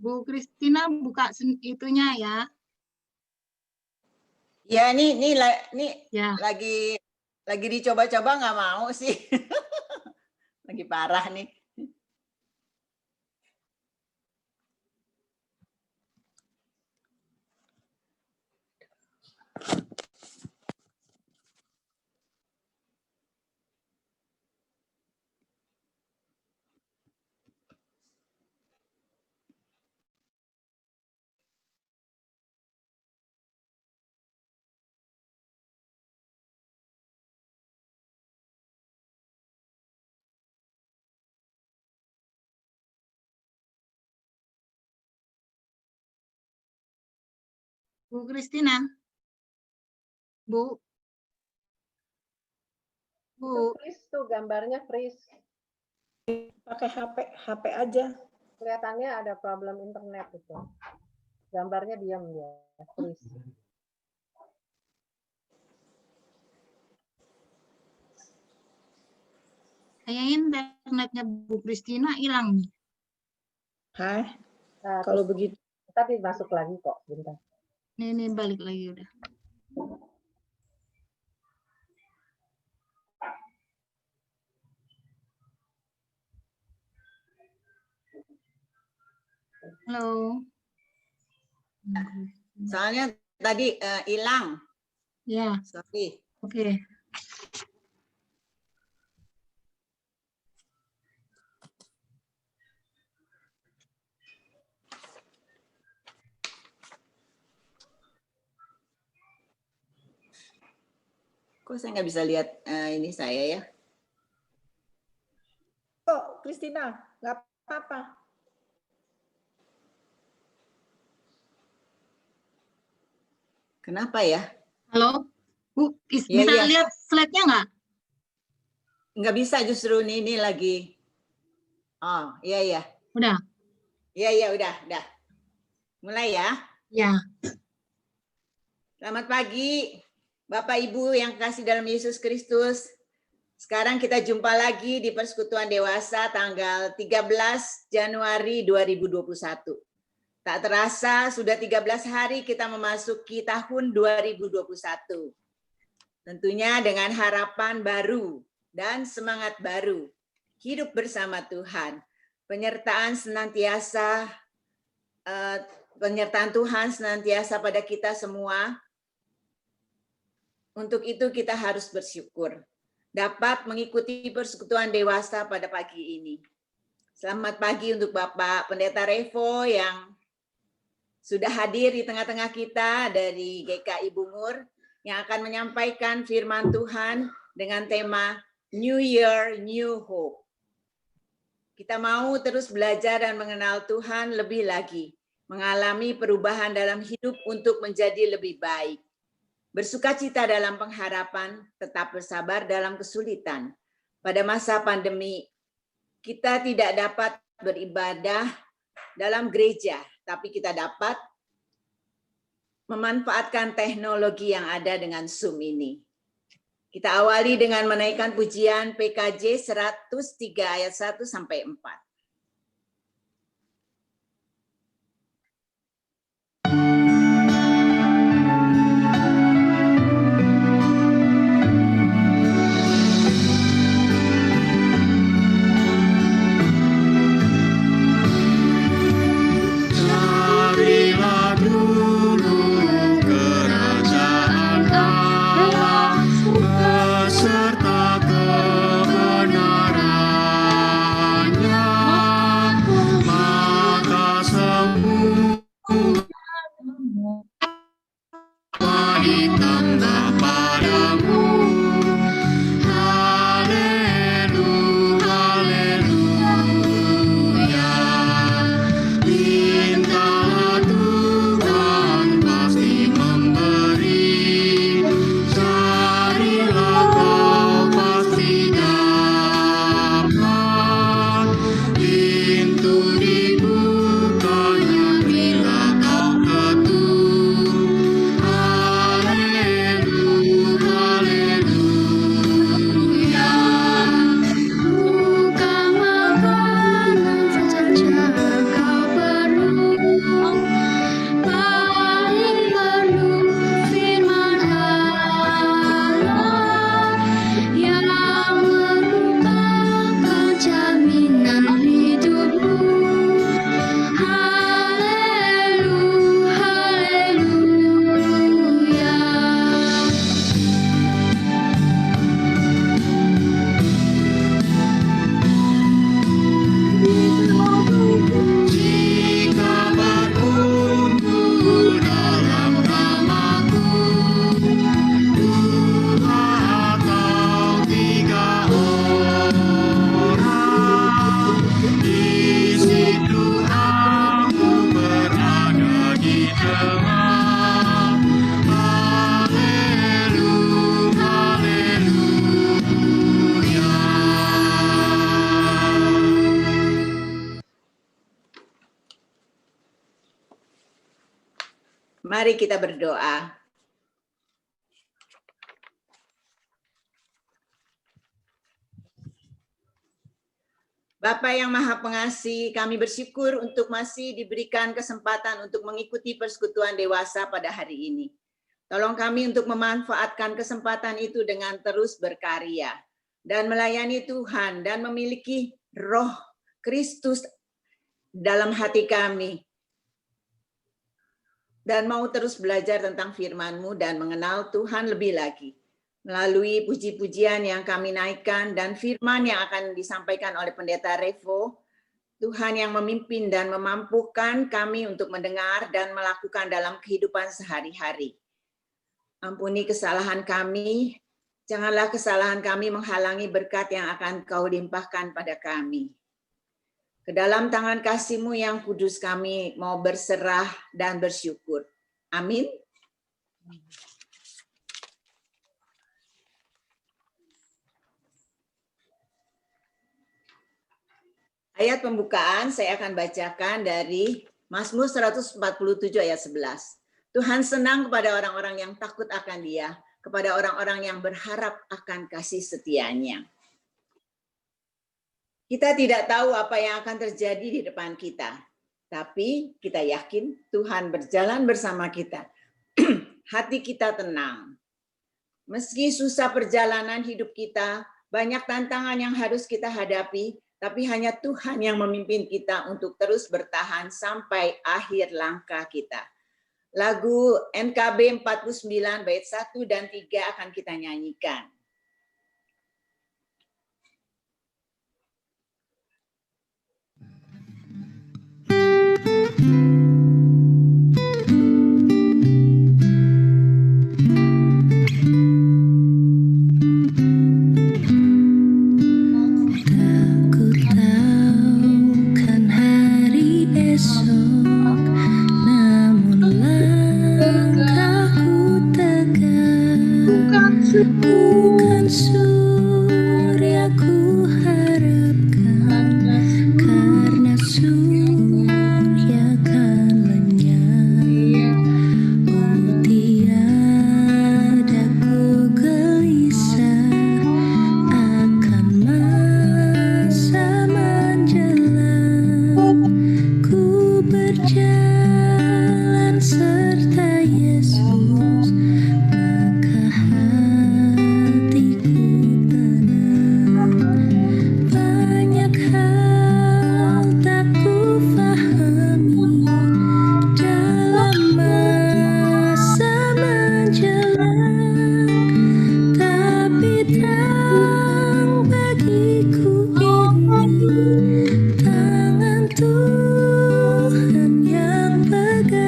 Bu Kristina buka itunya ya. Ya, ini Ya. lagi dicoba-coba nggak mau sih. Lagi parah nih. Bu Kristina. Bu. Freeze tuh gambarnya freeze. Pakai HP aja. Kelihatannya ada problem internet itu. Gambarnya diam ya, freeze. Kayaknya internetnya Bu Kristina hilang nih. Hai. Kalau begitu. Tapi masuk lagi kok, bentar. Ini balik lagi udah. Halo. Soalnya tadi hilang. Ya. Sorry. Oke. Kok saya nggak bisa lihat ini saya ya? Kok, Kristina, nggak apa-apa. Kenapa ya? Halo, Bu, bisa Ya. lihat slide-nya nggak? Nggak bisa justru ini lagi. Oh, iya. Udah? Iya, udah. Mulai ya? Ya. Selamat pagi, Bapak Ibu yang kasih dalam Yesus Kristus. Sekarang kita jumpa lagi di Persekutuan Dewasa tanggal 13 Januari 2021. Tak terasa sudah 13 hari kita memasuki tahun 2021. Tentunya dengan harapan baru dan semangat baru. Hidup bersama Tuhan. Penyertaan Tuhan senantiasa pada kita semua. Untuk itu kita harus bersyukur dapat mengikuti persekutuan dewasa pada pagi ini. Selamat pagi untuk Bapak Pendeta Revo yang sudah hadir di tengah-tengah kita dari GKI Bungur yang akan menyampaikan firman Tuhan dengan tema New Year, New Hope. Kita mau terus belajar dan mengenal Tuhan lebih lagi, mengalami perubahan dalam hidup untuk menjadi lebih baik. Bersukacita dalam pengharapan, tetap bersabar dalam kesulitan. Pada masa pandemi, kita tidak dapat beribadah dalam gereja, tapi kita dapat memanfaatkan teknologi yang ada dengan Zoom ini. Kita awali dengan menaikkan pujian PKJ 103 ayat 1 sampai 4. Mari kita berdoa. Bapa yang Maha Pengasih, kami bersyukur untuk masih diberikan kesempatan untuk mengikuti persekutuan dewasa pada hari ini. Tolong kami untuk memanfaatkan kesempatan itu dengan terus berkarya dan melayani Tuhan dan memiliki roh Kristus dalam hati kami. Dan mau terus belajar tentang firman-Mu dan mengenal Tuhan lebih lagi. Melalui puji-pujian yang kami naikkan dan firman yang akan disampaikan oleh Pendeta Revo, Tuhan yang memimpin dan memampukan kami untuk mendengar dan melakukan dalam kehidupan sehari-hari. Ampuni kesalahan kami, janganlah kesalahan kami menghalangi berkat yang akan Kau limpahkan pada kami. Ke dalam tangan kasih-Mu yang kudus kami mau berserah dan bersyukur. Amin. Ayat pembukaan saya akan bacakan dari Mazmur 147 ayat 11. Tuhan senang kepada orang-orang yang takut akan Dia, kepada orang-orang yang berharap akan kasih setia-Nya. Kita tidak tahu apa yang akan terjadi di depan kita, tapi kita yakin Tuhan berjalan bersama kita. Hati kita tenang. Meski susah perjalanan hidup kita, banyak tantangan yang harus kita hadapi, tapi hanya Tuhan yang memimpin kita untuk terus bertahan sampai akhir langkah kita. Lagu NKB 49 bait 1 dan 3 akan kita nyanyikan. Bukan surya ku harapkan, karena surya kan lenyap. Oh tiada ku gelisah akan masa menjelang. Ku berjalan serta Yesus, maka hatiku tenang. Banyak hal tak ku fahami dalam masa menjelang, tapi terang bagiku ini tangan Tuhan yang pegang.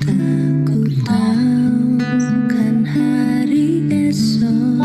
Takut tahu kan hari esok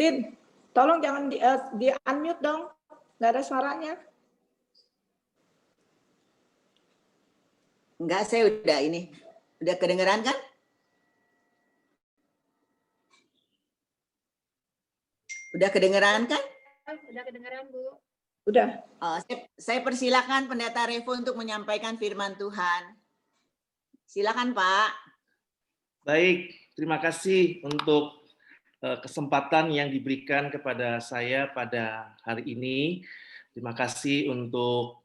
Christine, tolong jangan di unmute dong. Nggak ada suaranya. Enggak, saya udah ini. Udah kedengeran kan? Udah kedengeran kan? Udah kedengeran, Bu. Udah. Saya persilakan Pendeta Revo untuk menyampaikan firman Tuhan. Silakan, Pak. Baik, terima kasih untuk kesempatan yang diberikan kepada saya pada hari ini. Terima kasih untuk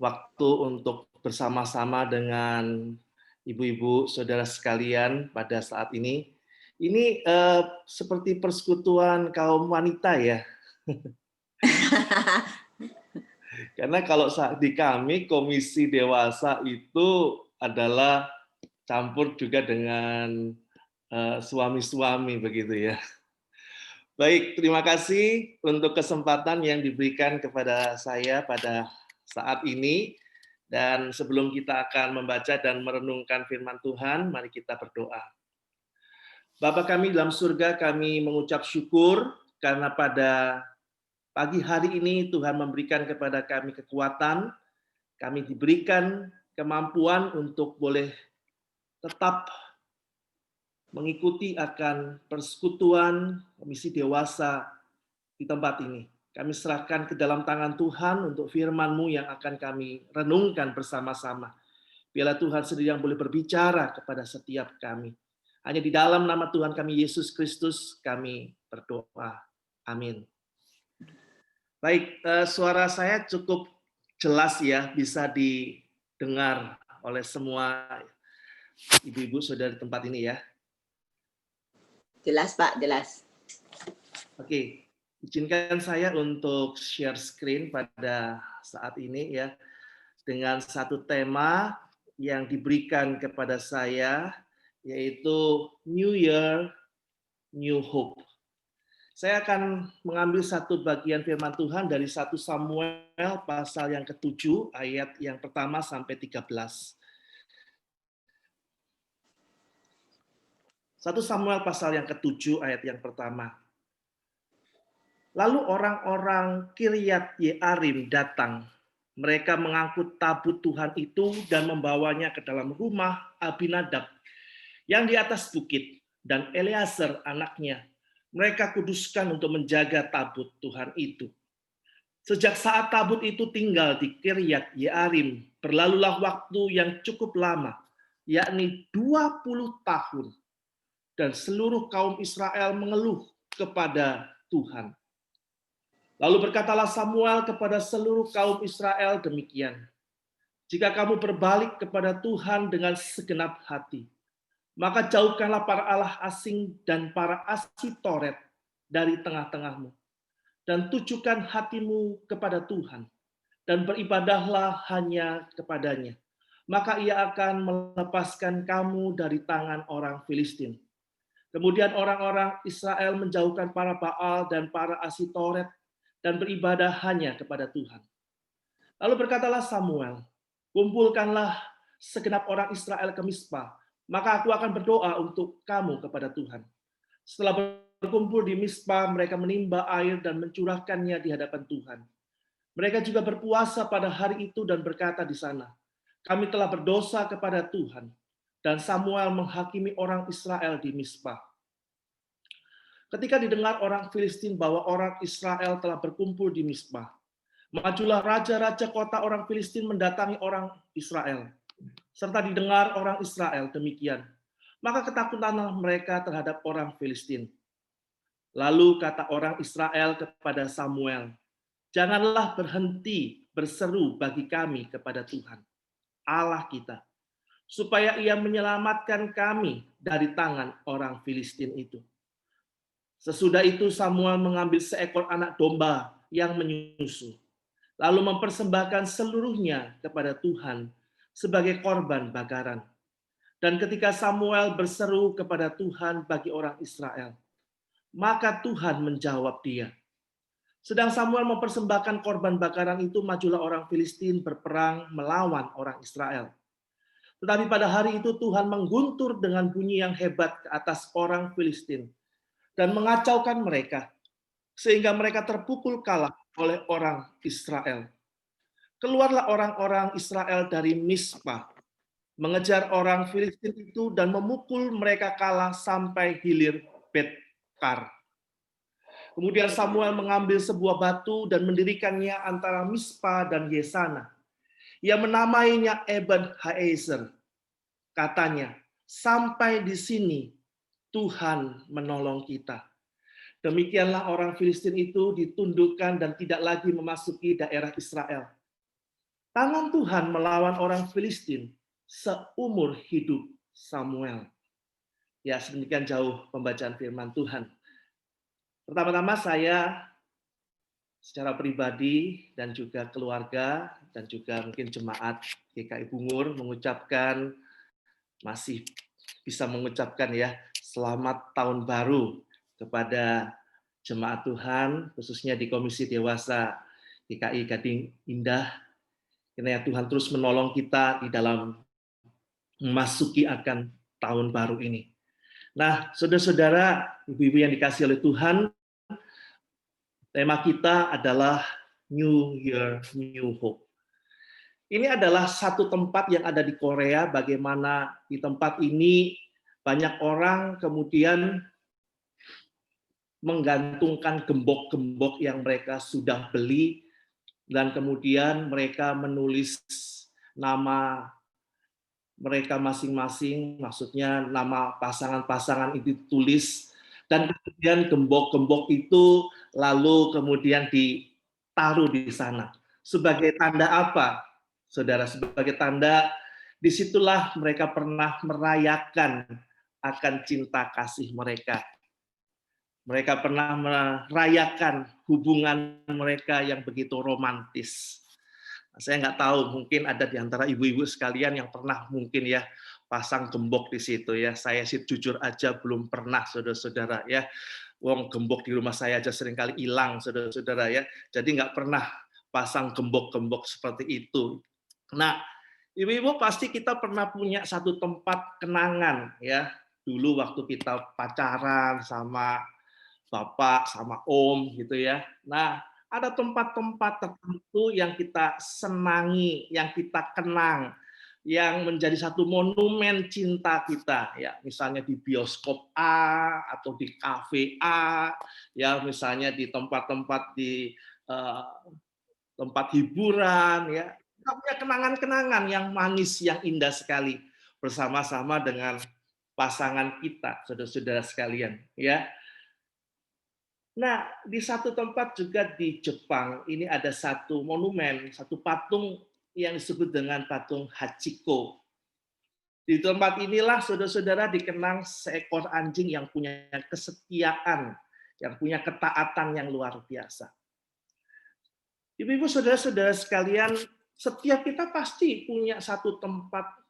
waktu untuk bersama-sama dengan ibu-ibu, saudara sekalian pada saat ini. Ini seperti persekutuan kaum wanita ya. Karena kalau di kami komisi dewasa itu adalah campur juga dengan suami-suami begitu ya. Baik, terima kasih untuk kesempatan yang diberikan kepada saya pada saat ini. Dan sebelum kita akan membaca dan merenungkan firman Tuhan, mari kita berdoa. Bapa kami dalam surga, kami mengucap syukur karena pada pagi hari ini Tuhan memberikan kepada kami kekuatan, kami diberikan kemampuan untuk boleh tetap mengikuti akan persekutuan komisi dewasa di tempat ini. Kami serahkan ke dalam tangan Tuhan untuk firman-Mu yang akan kami renungkan bersama-sama. Biarlah Tuhan sendiri yang boleh berbicara kepada setiap kami. Hanya di dalam nama Tuhan kami Yesus Kristus kami berdoa. Amin. Baik, suara saya cukup jelas ya, bisa didengar oleh semua ibu-ibu saudara di tempat ini ya. Jelas, Pak, jelas. Oke, izinkan saya untuk share screen pada saat ini ya, dengan satu tema yang diberikan kepada saya, yaitu New Year, New Hope. Saya akan mengambil satu bagian firman Tuhan dari 1 Samuel pasal yang ke-7 ayat yang pertama sampai 13. 1 Samuel pasal yang ke-7 ayat yang pertama. Lalu orang-orang Kiryat Yearim datang. Mereka mengangkut tabut Tuhan itu dan membawanya ke dalam rumah Abinadab yang di atas bukit, dan Eleazar anaknya. Mereka kuduskan untuk menjaga tabut Tuhan itu. Sejak saat tabut itu tinggal di Kiryat Yearim, berlalulah waktu yang cukup lama, yakni 20 tahun. Dan seluruh kaum Israel mengeluh kepada Tuhan. Lalu berkatalah Samuel kepada seluruh kaum Israel demikian. Jika kamu berbalik kepada Tuhan dengan segenap hati, maka jauhkanlah para allah asing dan para asitoret dari tengah-tengahmu. Dan tujukan hatimu kepada Tuhan. Dan beribadahlah hanya kepadanya. Maka ia akan melepaskan kamu dari tangan orang Filistin. Kemudian orang-orang Israel menjauhkan para Baal dan para asitoret dan beribadah hanya kepada Tuhan. Lalu berkatalah Samuel, kumpulkanlah segenap orang Israel ke Mispa, maka aku akan berdoa untuk kamu kepada Tuhan. Setelah berkumpul di Mispa, mereka menimba air dan mencurahkannya di hadapan Tuhan. Mereka juga berpuasa pada hari itu dan berkata di sana, kami telah berdosa kepada Tuhan. Dan Samuel menghakimi orang Israel di Mispa. Ketika didengar orang Filistin bahwa orang Israel telah berkumpul di Mispa, majulah raja-raja kota orang Filistin mendatangi orang Israel. Serta didengar orang Israel demikian, maka ketakutanlah mereka terhadap orang Filistin. Lalu kata orang Israel kepada Samuel, janganlah berhenti berseru bagi kami kepada Tuhan, Allah kita, supaya ia menyelamatkan kami dari tangan orang Filistin itu. Sesudah itu Samuel mengambil seekor anak domba yang menyusu, lalu mempersembahkan seluruhnya kepada Tuhan sebagai korban bakaran. Dan ketika Samuel berseru kepada Tuhan bagi orang Israel, maka Tuhan menjawab dia. Sedang Samuel mempersembahkan korban bakaran itu, majulah orang Filistin berperang melawan orang Israel. Tetapi pada hari itu Tuhan mengguntur dengan bunyi yang hebat ke atas orang Filistin. dan mengacaukan mereka, sehingga mereka terpukul kalah oleh orang Israel. Keluarlah orang-orang Israel dari Mispa, mengejar orang Filistin itu dan memukul mereka kalah sampai hilir Bet-kar. Kemudian Samuel mengambil sebuah batu dan mendirikannya antara Mispa dan Yesana. Ia menamainya Eben Haezer. Katanya, sampai di sini Tuhan menolong kita. Demikianlah orang Filistin itu ditundukkan dan tidak lagi memasuki daerah Israel. Tangan Tuhan melawan orang Filistin seumur hidup Samuel. Ya, sedemikian jauh pembacaan firman Tuhan. Pertama-tama saya secara pribadi dan juga keluarga dan juga mungkin jemaat GKI Bungur masih bisa mengucapkan ya selamat tahun baru kepada jemaat Tuhan, khususnya di Komisi Dewasa GKI Gading Indah. Kiranya Tuhan terus menolong kita di dalam memasuki akan tahun baru ini. Nah, saudara-saudara, ibu-ibu yang dikasihi oleh Tuhan, tema kita adalah New Year, New Hope. Ini adalah satu tempat yang ada di Korea, bagaimana di tempat ini banyak orang kemudian menggantungkan gembok-gembok yang mereka sudah beli, dan kemudian mereka menulis nama mereka masing-masing, maksudnya nama pasangan-pasangan itu ditulis, dan kemudian gembok-gembok itu lalu kemudian ditaruh di sana. Sebagai tanda apa, saudara? Sebagai tanda disitulah mereka pernah merayakan akan cinta kasih mereka. Mereka pernah merayakan hubungan mereka yang begitu romantis. Saya nggak tahu, mungkin ada di antara ibu-ibu sekalian yang pernah mungkin ya pasang gembok di situ ya. Saya sih jujur aja belum pernah, saudara-saudara ya. Wong gembok di rumah saya aja seringkali hilang, saudara-saudara ya. Jadi nggak pernah pasang gembok-gembok seperti itu. Nah, ibu-ibu pasti kita pernah punya satu tempat kenangan ya. Dulu waktu kita pacaran sama bapak, sama om gitu ya. Nah, ada tempat-tempat tertentu yang kita senangi, yang kita kenang, yang menjadi satu monumen cinta kita ya, misalnya di bioskop A atau di kafe A, ya misalnya di tempat-tempat di tempat hiburan ya. Kita punya kenangan-kenangan yang manis, yang indah sekali bersama-sama dengan pasangan kita, saudara-saudara sekalian ya. Nah, di satu tempat juga di Jepang, ini ada satu monumen, satu patung yang disebut dengan patung Hachiko. Di tempat inilah saudara-saudara dikenang seekor anjing yang punya kesetiaan, yang punya ketaatan yang luar biasa. Ibu-ibu, saudara-saudara sekalian, setiap kita pasti punya satu tempat,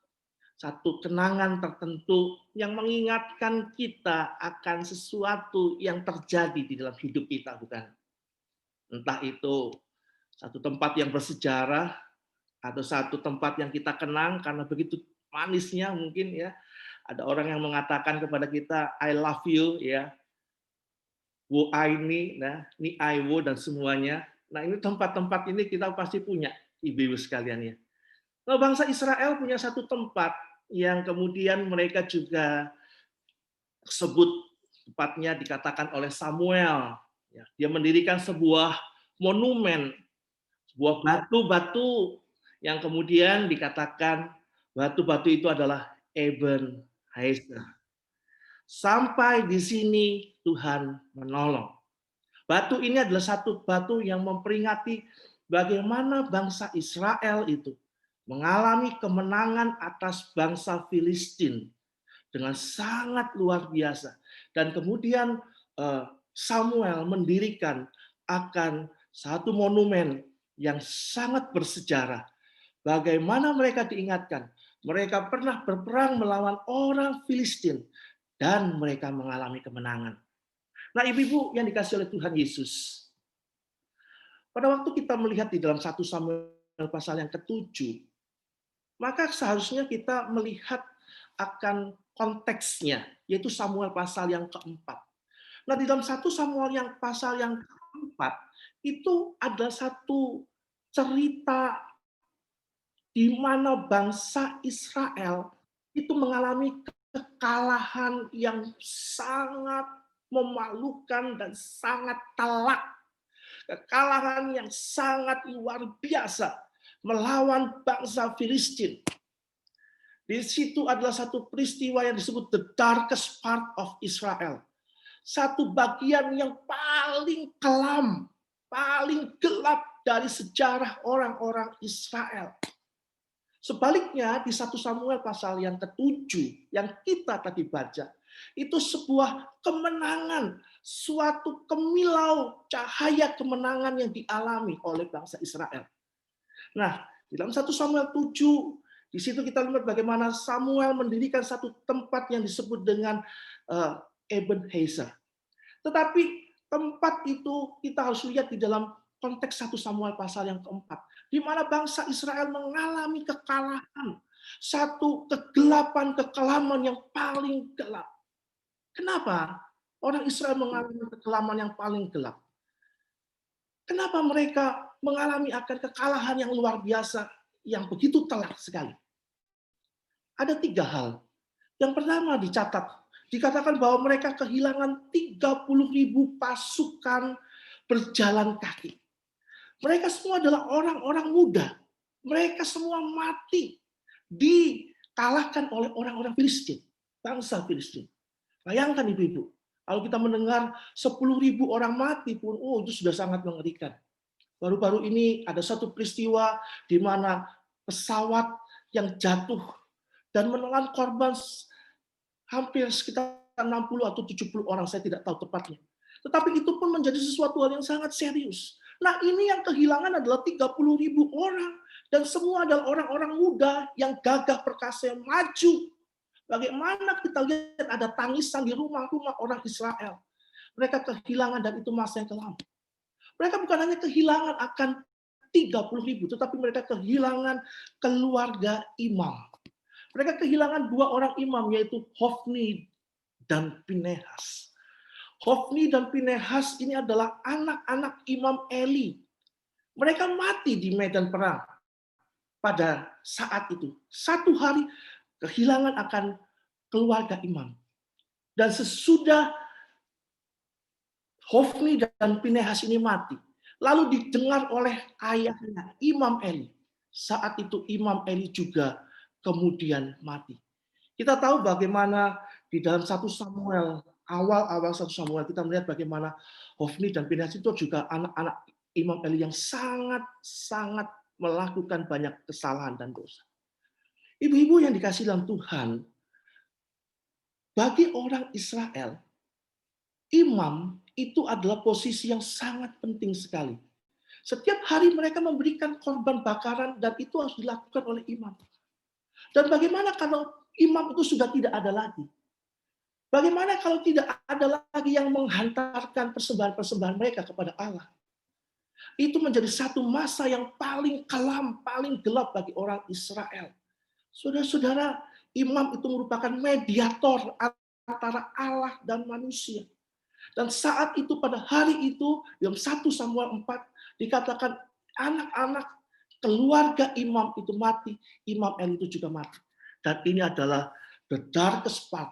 satu kenangan tertentu yang mengingatkan kita akan sesuatu yang terjadi di dalam hidup kita, bukan? Entah itu satu tempat yang bersejarah atau satu tempat yang kita kenang karena begitu manisnya mungkin ya. Ada orang yang mengatakan kepada kita I love you ya. Wo ai ni, nah, ni ai wo dan semuanya. Nah, ini tempat-tempat ini kita pasti punya, ibu-ibu sekalian ya. Nah, bangsa Israel punya satu tempat yang kemudian mereka juga sebut, tepatnya dikatakan oleh Samuel. Dia mendirikan sebuah monumen, sebuah batu-batu yang kemudian dikatakan batu-batu itu adalah Eben Haezer. Sampai di sini Tuhan menolong. Batu ini adalah satu batu yang memperingati bagaimana bangsa Israel itu mengalami kemenangan atas bangsa Filistin dengan sangat luar biasa. Dan kemudian Samuel mendirikan akan satu monumen yang sangat bersejarah. Bagaimana mereka diingatkan, mereka pernah berperang melawan orang Filistin dan mereka mengalami kemenangan. Nah, ibu-ibu yang dikasihi oleh Tuhan Yesus, pada waktu kita melihat di dalam 1 Samuel pasal yang ke-7, maka seharusnya kita melihat akan konteksnya, yaitu Samuel pasal yang ke-4. Nah, di dalam 1 Samuel yang pasal yang keempat, itu ada satu cerita di mana bangsa Israel itu mengalami kekalahan yang sangat memalukan dan sangat telak. Kekalahan yang sangat luar biasa melawan bangsa Filistin. Di situ adalah satu peristiwa yang disebut the darkest part of Israel. Satu bagian yang paling kelam, paling gelap dari sejarah orang-orang Israel. Sebaliknya di 1 Samuel pasal yang ke-7 yang kita tadi baca, itu sebuah kemenangan, suatu kemilau cahaya kemenangan yang dialami oleh bangsa Israel. Nah, di dalam 1 Samuel 7, di situ kita lihat bagaimana Samuel mendirikan satu tempat yang disebut dengan Ebenezer. Tetapi tempat itu kita harus lihat di dalam konteks 1 Samuel pasal yang keempat, di mana bangsa Israel mengalami kekalahan, satu kegelapan, kekelaman yang paling gelap. Kenapa orang Israel mengalami kekelaman yang paling gelap? Kenapa mereka mengalami akan kekalahan yang luar biasa, yang begitu telak sekali? Ada 3 hal. Yang pertama dicatat, dikatakan bahwa mereka kehilangan 30.000 pasukan berjalan kaki. Mereka semua adalah orang-orang muda. Mereka semua mati, dikalahkan oleh orang-orang Filistin, bangsa Filistin. Bayangkan ibu-ibu, kalau kita mendengar 10.000 orang mati pun, itu sudah sangat mengerikan. Baru-baru ini ada satu peristiwa di mana pesawat yang jatuh dan menelan korban hampir sekitar 60 atau 70 orang, saya tidak tahu tepatnya. Tetapi itu pun menjadi sesuatu hal yang sangat serius. Nah, ini yang kehilangan adalah 30.000 orang, dan semua adalah orang-orang muda yang gagah perkasa yang maju. Bagaimana kita lihat ada tangisan di rumah-rumah orang Israel. Mereka kehilangan, dan itu masa yang kelam. Mereka bukan hanya kehilangan akan 30.000, tetapi mereka kehilangan keluarga imam. Mereka kehilangan 2 orang imam, yaitu Hofni dan Pinehas. Hofni dan Pinehas ini adalah anak-anak Imam Eli. Mereka mati di medan perang pada saat itu. 1 hari kehilangan akan keluarga imam. Dan sesudah Hofni dan Pinehas ini mati, lalu didengar oleh ayahnya, Imam Eli. Saat itu Imam Eli juga kemudian mati. Kita tahu bagaimana di dalam 1 Samuel, awal-awal 1 Samuel, kita melihat bagaimana Hofni dan Pinehas itu juga anak-anak Imam Eli yang sangat-sangat melakukan banyak kesalahan dan dosa. Ibu-ibu yang dikasihi dalam Tuhan, bagi orang Israel, imam itu adalah posisi yang sangat penting sekali. Setiap hari mereka memberikan korban bakaran, dan itu harus dilakukan oleh imam. Dan bagaimana kalau imam itu sudah tidak ada lagi? Bagaimana kalau tidak ada lagi yang menghantarkan persembahan-persembahan mereka kepada Allah? Itu menjadi satu masa yang paling kelam, paling gelap bagi orang Israel. Saudara-saudara, imam itu merupakan mediator antara Allah dan manusia. Dan saat itu, pada hari itu, dalam 1 Samuel 4, dikatakan anak-anak keluarga imam itu mati, Imam Eli itu juga mati. Dan ini adalah the darkest part,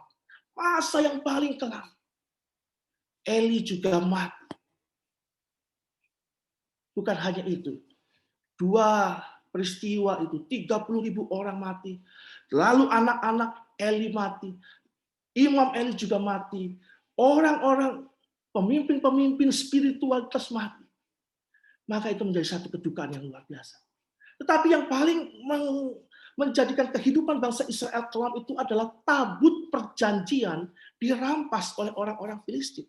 masa yang paling kelam. Eli juga mati. Bukan hanya itu, 2 peristiwa itu, 30.000 orang mati. Lalu anak-anak Eli mati. Imam Eli juga mati. Orang-orang pemimpin-pemimpin spiritualitas mati. Maka itu menjadi satu kedukaan yang luar biasa. Tetapi yang paling menjadikan kehidupan bangsa Israel kelam itu adalah tabut perjanjian dirampas oleh orang-orang Filistin.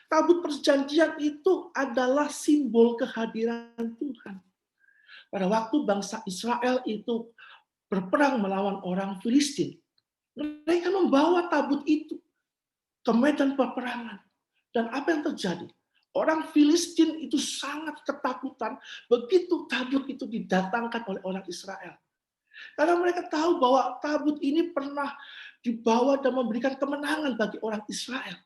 Tabut perjanjian itu adalah simbol kehadiran Tuhan. Pada waktu bangsa Israel itu berperang melawan orang Filistin, mereka membawa tabut itu ke medan peperangan. Dan apa yang terjadi? Orang Filistin itu sangat ketakutan begitu tabut itu didatangkan oleh orang Israel. Karena mereka tahu bahwa tabut ini pernah dibawa dan memberikan kemenangan bagi orang Israel.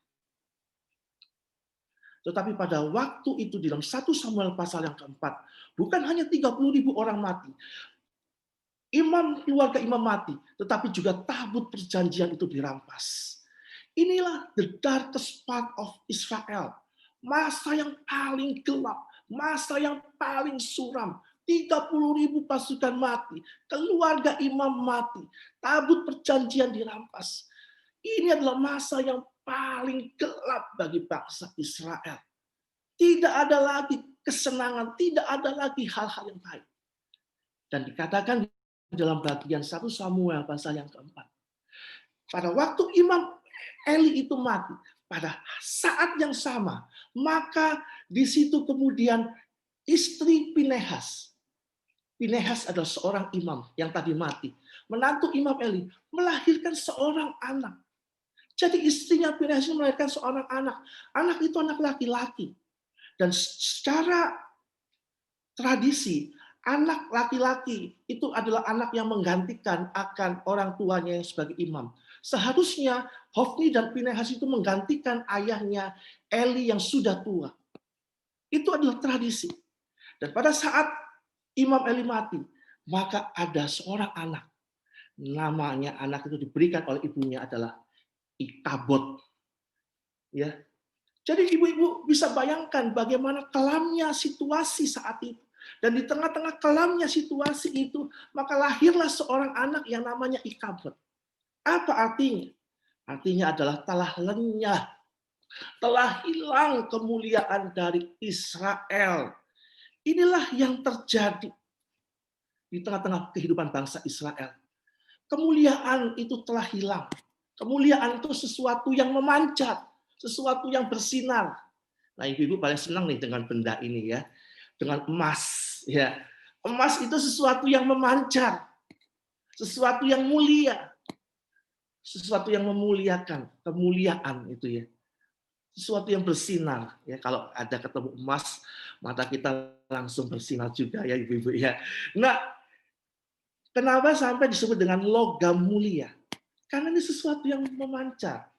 Tetapi pada waktu itu di dalam 1 Samuel pasal yang keempat, bukan hanya 30.000 orang mati, keluarga imam mati, tetapi juga tabut perjanjian itu dirampas. Inilah the darkest part of Israel. Masa yang paling gelap, masa yang paling suram. 30.000 pasukan mati, keluarga imam mati, tabut perjanjian dirampas. Ini adalah masa yang paling gelap bagi bangsa Israel. Tidak ada lagi kesenangan, tidak ada lagi hal-hal yang baik. Dan dikatakan dalam bagian 1 Samuel pasal yang keempat, pada waktu Imam Eli itu mati, pada saat yang sama, maka di situ kemudian istri Pinehas adalah seorang imam yang tadi mati, menantu Imam Eli, melahirkan seorang anak. Jadi istrinya Pinehas melahirkan seorang anak. Anak itu anak laki-laki. Dan secara tradisi, anak laki-laki itu adalah anak yang menggantikan akan orang tuanya yang sebagai imam. Seharusnya Hofni dan Pinehas itu menggantikan ayahnya Eli yang sudah tua. Itu adalah tradisi. Dan pada saat Imam Eli mati, maka ada seorang anak. Namanya anak itu diberikan oleh ibunya adalah Ikabod. Ya. Jadi ibu-ibu bisa bayangkan bagaimana kelamnya situasi saat itu. Dan di tengah-tengah kelamnya situasi itu, maka lahirlah seorang anak yang namanya Ikabod. Apa artinya? Artinya adalah telah lenyah, telah hilang kemuliaan dari Israel. Inilah yang terjadi di tengah-tengah kehidupan bangsa Israel. Kemuliaan itu telah hilang. Kemuliaan itu sesuatu yang memancar, sesuatu yang bersinar. Nah, ibu-ibu paling senang nih dengan benda ini ya, dengan emas. Ya, emas itu sesuatu yang memancar, sesuatu yang mulia, sesuatu yang memuliakan, kemuliaan itu ya, sesuatu yang bersinar. Ya, kalau ada ketemu emas, mata kita langsung bersinar juga ya ibu-ibu ya. Nah, kenapa sampai disebut dengan logam mulia? Karena ini sesuatu yang memancar.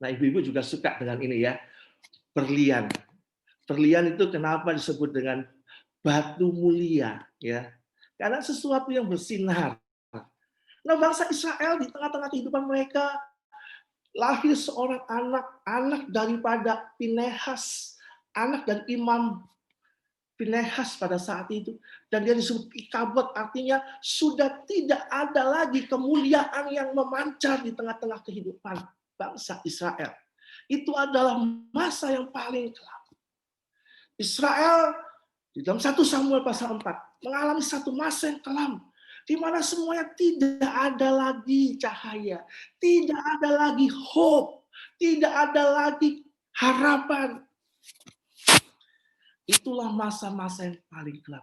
Nah, ibu-ibu juga suka dengan ini ya, berlian. Berlian itu kenapa disebut dengan batu mulia ya? Karena sesuatu yang bersinar. Nah, bangsa Israel di tengah-tengah kehidupan mereka lahir seorang anak daripada Pinehas, anak dari Imam Pinehas pada saat itu, dan dia disebut Ikabod, artinya sudah tidak ada lagi kemuliaan yang memancar di tengah-tengah kehidupan bangsa Israel. Itu adalah masa yang paling gelap. Israel di dalam 1 Samuel pasal 4 mengalami satu masa yang kelam, di mana semuanya tidak ada lagi cahaya, tidak ada lagi hope, tidak ada lagi harapan. Itulah masa-masa yang paling gelap.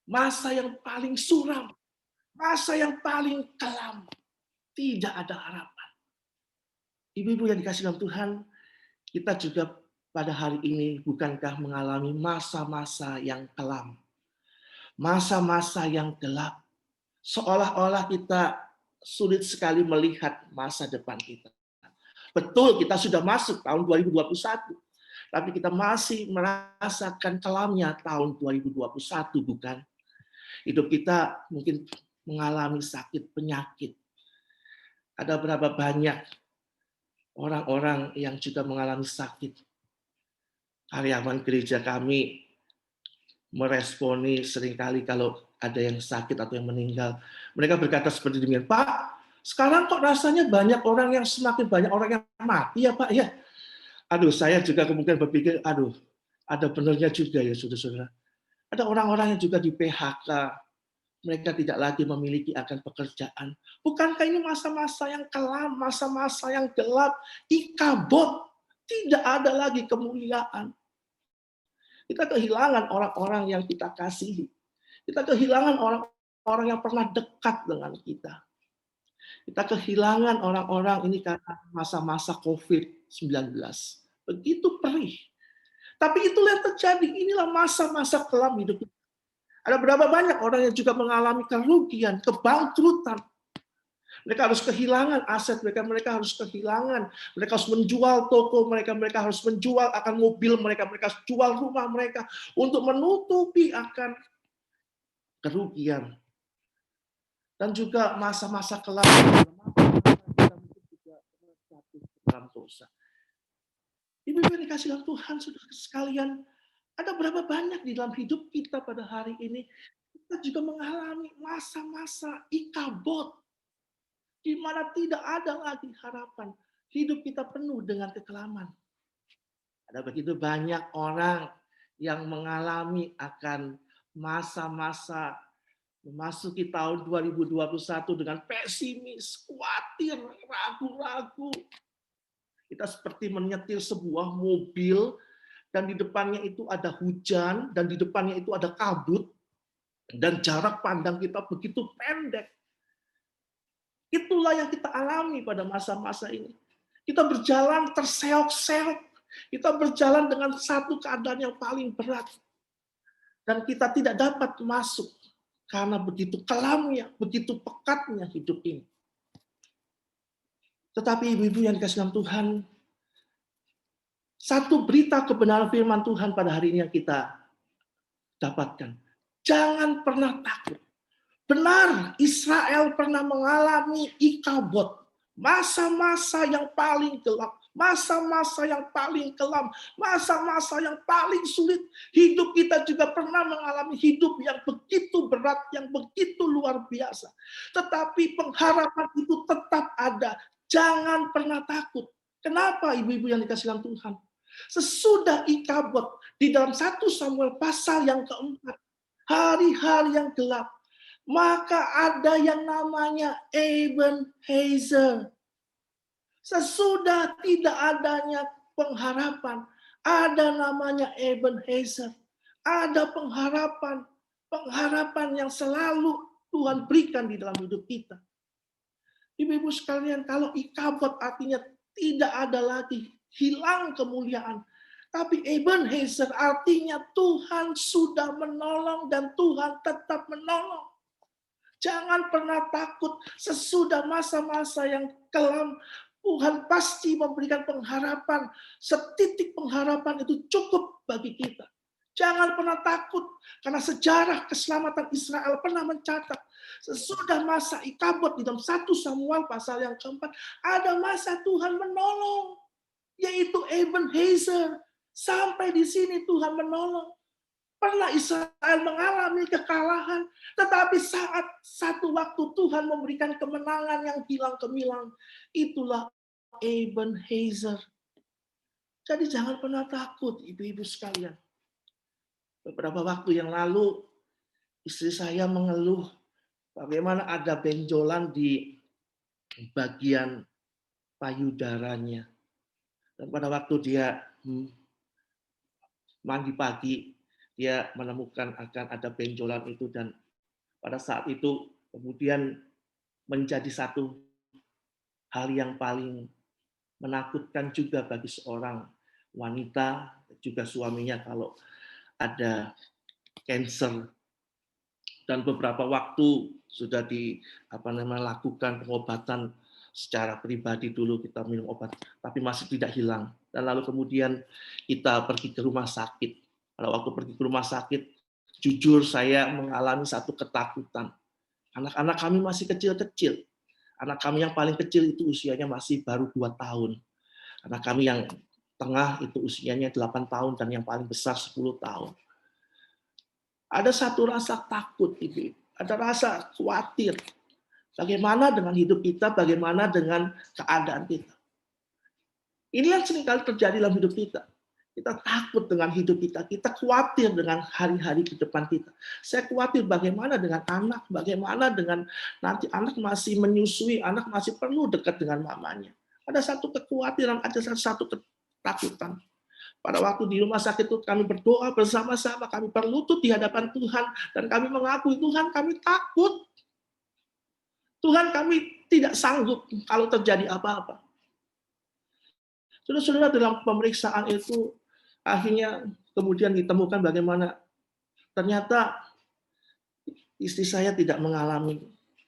Masa yang paling suram. Masa yang paling kelam. Tidak ada harapan. Ibu-ibu yang dikasihi dalam Tuhan, kita juga pada hari ini bukankah mengalami masa-masa yang kelam. Masa-masa yang gelap. Seolah-olah kita sulit sekali melihat masa depan kita. Betul, kita sudah masuk tahun 2021. Tapi kita masih merasakan kelamnya tahun 2021, bukan? Hidup kita mungkin mengalami sakit penyakit. Ada berapa banyak orang-orang yang juga mengalami sakit. Karyawan gereja kami meresponi seringkali kalau ada yang sakit atau yang meninggal. Mereka berkata seperti demikian, Pak, sekarang kok rasanya banyak orang yang semakin banyak orang yang mati ya Pak ya. Aduh, saya juga kemungkinan berpikir, aduh, ada benernya juga ya, saudara-saudara. Ada orang-orang yang juga di PHK, mereka tidak lagi memiliki akan pekerjaan. Bukankah ini masa-masa yang kelam, masa-masa yang gelap, Ikabod, tidak ada lagi kemuliaan. Kita kehilangan orang-orang yang kita kasihi. Kita kehilangan orang-orang yang pernah dekat dengan kita. Kita kehilangan orang-orang ini karena masa-masa COVID-19. Begitu perih. Tapi itulah yang terjadi. Inilah masa-masa kelam hidup kita. Ada berapa banyak orang yang juga mengalami kerugian, kebangkrutan. Mereka harus kehilangan aset mereka harus kehilangan, mereka harus menjual toko mereka harus menjual akan mobil mereka harus jual rumah mereka untuk menutupi akan kerugian. Dan juga masa-masa kelam kita mungkin juga jatuh dalam dosa. Ibu-ibu yang dikasih oleh Tuhan, saudara sekalian, ada berapa banyak di dalam hidup kita pada hari ini kita juga mengalami masa-masa ikabod, di mana tidak ada lagi harapan. Hidup kita penuh dengan kekelaman. Ada begitu banyak orang yang mengalami akan masa-masa memasuki tahun 2021 dengan pesimis, khawatir, ragu-ragu. Kita seperti menyetir sebuah mobil dan di depannya itu ada hujan dan di depannya itu ada kabut dan jarak pandang kita begitu pendek. Itulah yang kita alami pada masa-masa ini. Kita berjalan terseok-seok. Kita berjalan dengan satu keadaan yang paling berat. Dan kita tidak dapat masuk. Karena begitu kelamnya, begitu pekatnya hidup ini. Tetapi ibu-ibu yang dikasih dalam Tuhan, satu berita kebenaran firman Tuhan pada hari ini yang kita dapatkan. Jangan pernah takut. Benar, Israel pernah mengalami ikabod, masa-masa yang paling gelap, masa-masa yang paling kelam, masa-masa yang paling sulit. Hidup kita juga pernah mengalami hidup yang begitu berat, yang begitu luar biasa. Tetapi pengharapan itu tetap ada. Jangan pernah takut. Kenapa ibu-ibu yang dikasih dalam Tuhan? Sesudah ikabod, di dalam 1 Samuel pasal yang keempat, hari-hari yang gelap, maka ada yang namanya Ebenezer. Sesudah tidak adanya pengharapan, ada namanya Ebenezer. Ada pengharapan, pengharapan yang selalu Tuhan berikan di dalam hidup kita. Ibu-ibu sekalian, kalau ikabod artinya tidak ada lagi, hilang kemuliaan. Tapi Ebenezer artinya Tuhan sudah menolong dan Tuhan tetap menolong. Jangan pernah takut sesudah masa-masa yang kelam. Tuhan pasti memberikan pengharapan. Setitik pengharapan itu cukup bagi kita. Jangan pernah takut. Karena sejarah keselamatan Israel pernah mencatat. Sesudah masa ikabod di dalam 1 Samuel pasal yang keempat. Ada masa Tuhan menolong. Yaitu Ebenezer. Sampai di sini Tuhan menolong. Pernah Israel mengalami kekalahan, tetapi saat satu waktu Tuhan memberikan kemenangan yang hilang gemilang, itulah Ebenezer. Jadi jangan pernah takut, ibu-ibu sekalian. Beberapa waktu yang lalu, istri saya mengeluh bagaimana ada benjolan di bagian payudaranya. Dan pada waktu dia mandi pagi, dia menemukan akan ada benjolan itu dan pada saat itu kemudian menjadi satu hal yang paling menakutkan juga bagi seorang wanita juga suaminya kalau ada kanker. Dan beberapa waktu sudah lakukan pengobatan secara pribadi dulu, kita minum obat tapi masih tidak hilang. Dan lalu kemudian kita pergi ke rumah sakit. Pada waktu pergi ke rumah sakit, jujur saya mengalami satu ketakutan. Anak-anak kami masih kecil-kecil. Anak kami yang paling kecil itu usianya masih baru 2 tahun. Anak kami yang tengah itu usianya 8 tahun dan yang paling besar 10 tahun. Ada satu rasa takut, Ibu. Ada rasa khawatir. Bagaimana dengan hidup kita, bagaimana dengan keadaan kita. Ini yang seringkali terjadi dalam hidup kita. Kita takut dengan hidup kita, kita khawatir dengan hari-hari ke depan kita. Saya khawatir bagaimana dengan anak, bagaimana dengan nanti anak masih menyusui, anak masih perlu dekat dengan mamanya. Ada satu kekhawatiran, ada satu ketakutan. Pada waktu di rumah sakit itu kami berdoa bersama-sama, kami berlutut di hadapan Tuhan, dan kami mengakui, Tuhan kami takut. Tuhan kami tidak sanggup kalau terjadi apa-apa. Saudara-saudara, dalam pemeriksaan itu, akhirnya kemudian ditemukan bagaimana ternyata istri saya tidak mengalami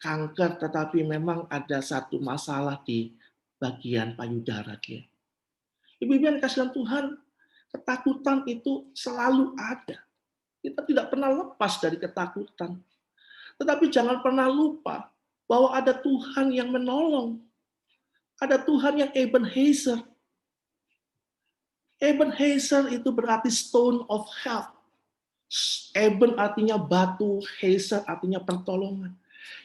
kanker, tetapi memang ada satu masalah di bagian payudara dia. Ibu-ibu yang dikasihi Tuhan, ketakutan itu selalu ada. Kita tidak pernah lepas dari ketakutan. Tetapi jangan pernah lupa bahwa ada Tuhan yang menolong. Ada Tuhan yang Ebenezer. Ebenezer itu berarti stone of help. Eben artinya batu, Hezer artinya pertolongan.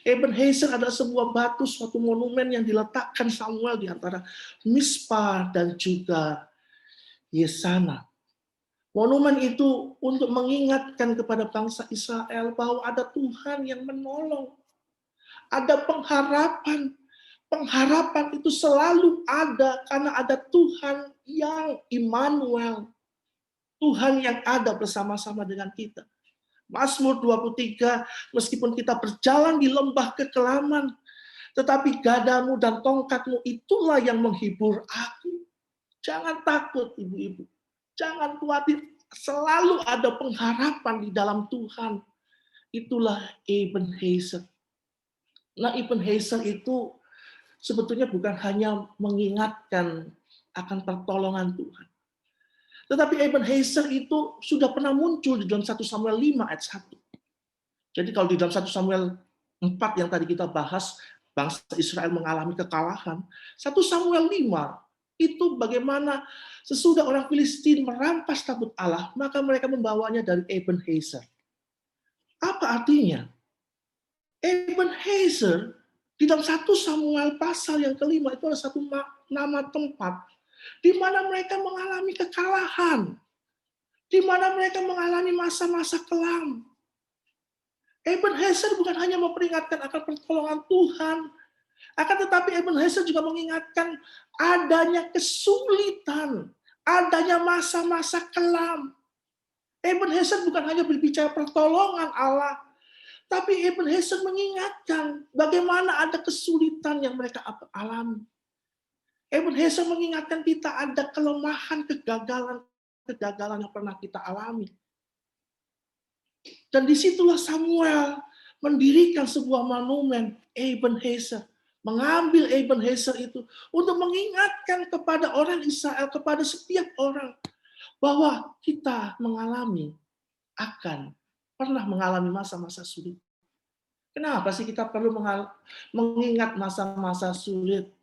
Ebenezer adalah sebuah batu, suatu monumen yang diletakkan Samuel di antara Mispa dan juga Yesana. Monumen itu untuk mengingatkan kepada bangsa Israel bahwa ada Tuhan yang menolong. Ada pengharapan. Pengharapan itu selalu ada karena ada Tuhan yang Immanuel. Tuhan yang ada bersama-sama dengan kita. Mazmur 23, meskipun kita berjalan di lembah kekelaman, tetapi gadamu dan tongkatmu itulah yang menghibur aku. Jangan takut, ibu-ibu. Jangan khawatir. Selalu ada pengharapan di dalam Tuhan. Itulah Ebenezer. Nah, Ebenezer itu sebetulnya bukan hanya mengingatkan akan pertolongan Tuhan. Tetapi Ebenezer itu sudah pernah muncul di dalam 1 Samuel 5 ayat 1. Jadi kalau di dalam 1 Samuel 4 yang tadi kita bahas, bangsa Israel mengalami kekalahan. 1 Samuel 5 itu bagaimana sesudah orang Filistin merampas tabut Allah, maka mereka membawanya dari Ebenezer. Apa artinya? Ebenezer di dalam 1 Samuel pasal yang kelima itu ada satu nama tempat di mana mereka mengalami kekalahan, di mana mereka mengalami masa-masa kelam. Ebenezer bukan hanya memperingatkan akan pertolongan Tuhan, akan tetapi Ebenezer juga mengingatkan adanya kesulitan, adanya masa-masa kelam. Ebenezer bukan hanya berbicara pertolongan Allah, tapi Ebenezer mengingatkan bagaimana ada kesulitan yang mereka alami. Ebenezer mengingatkan kita ada kelemahan, kegagalan yang pernah kita alami. Dan disitulah Samuel mendirikan sebuah monumen Ebenezer. Mengambil Ebenezer itu untuk mengingatkan kepada orang Israel, kepada setiap orang, bahwa kita pernah mengalami masa-masa sulit. Kenapa sih kita perlu mengingat masa-masa sulit?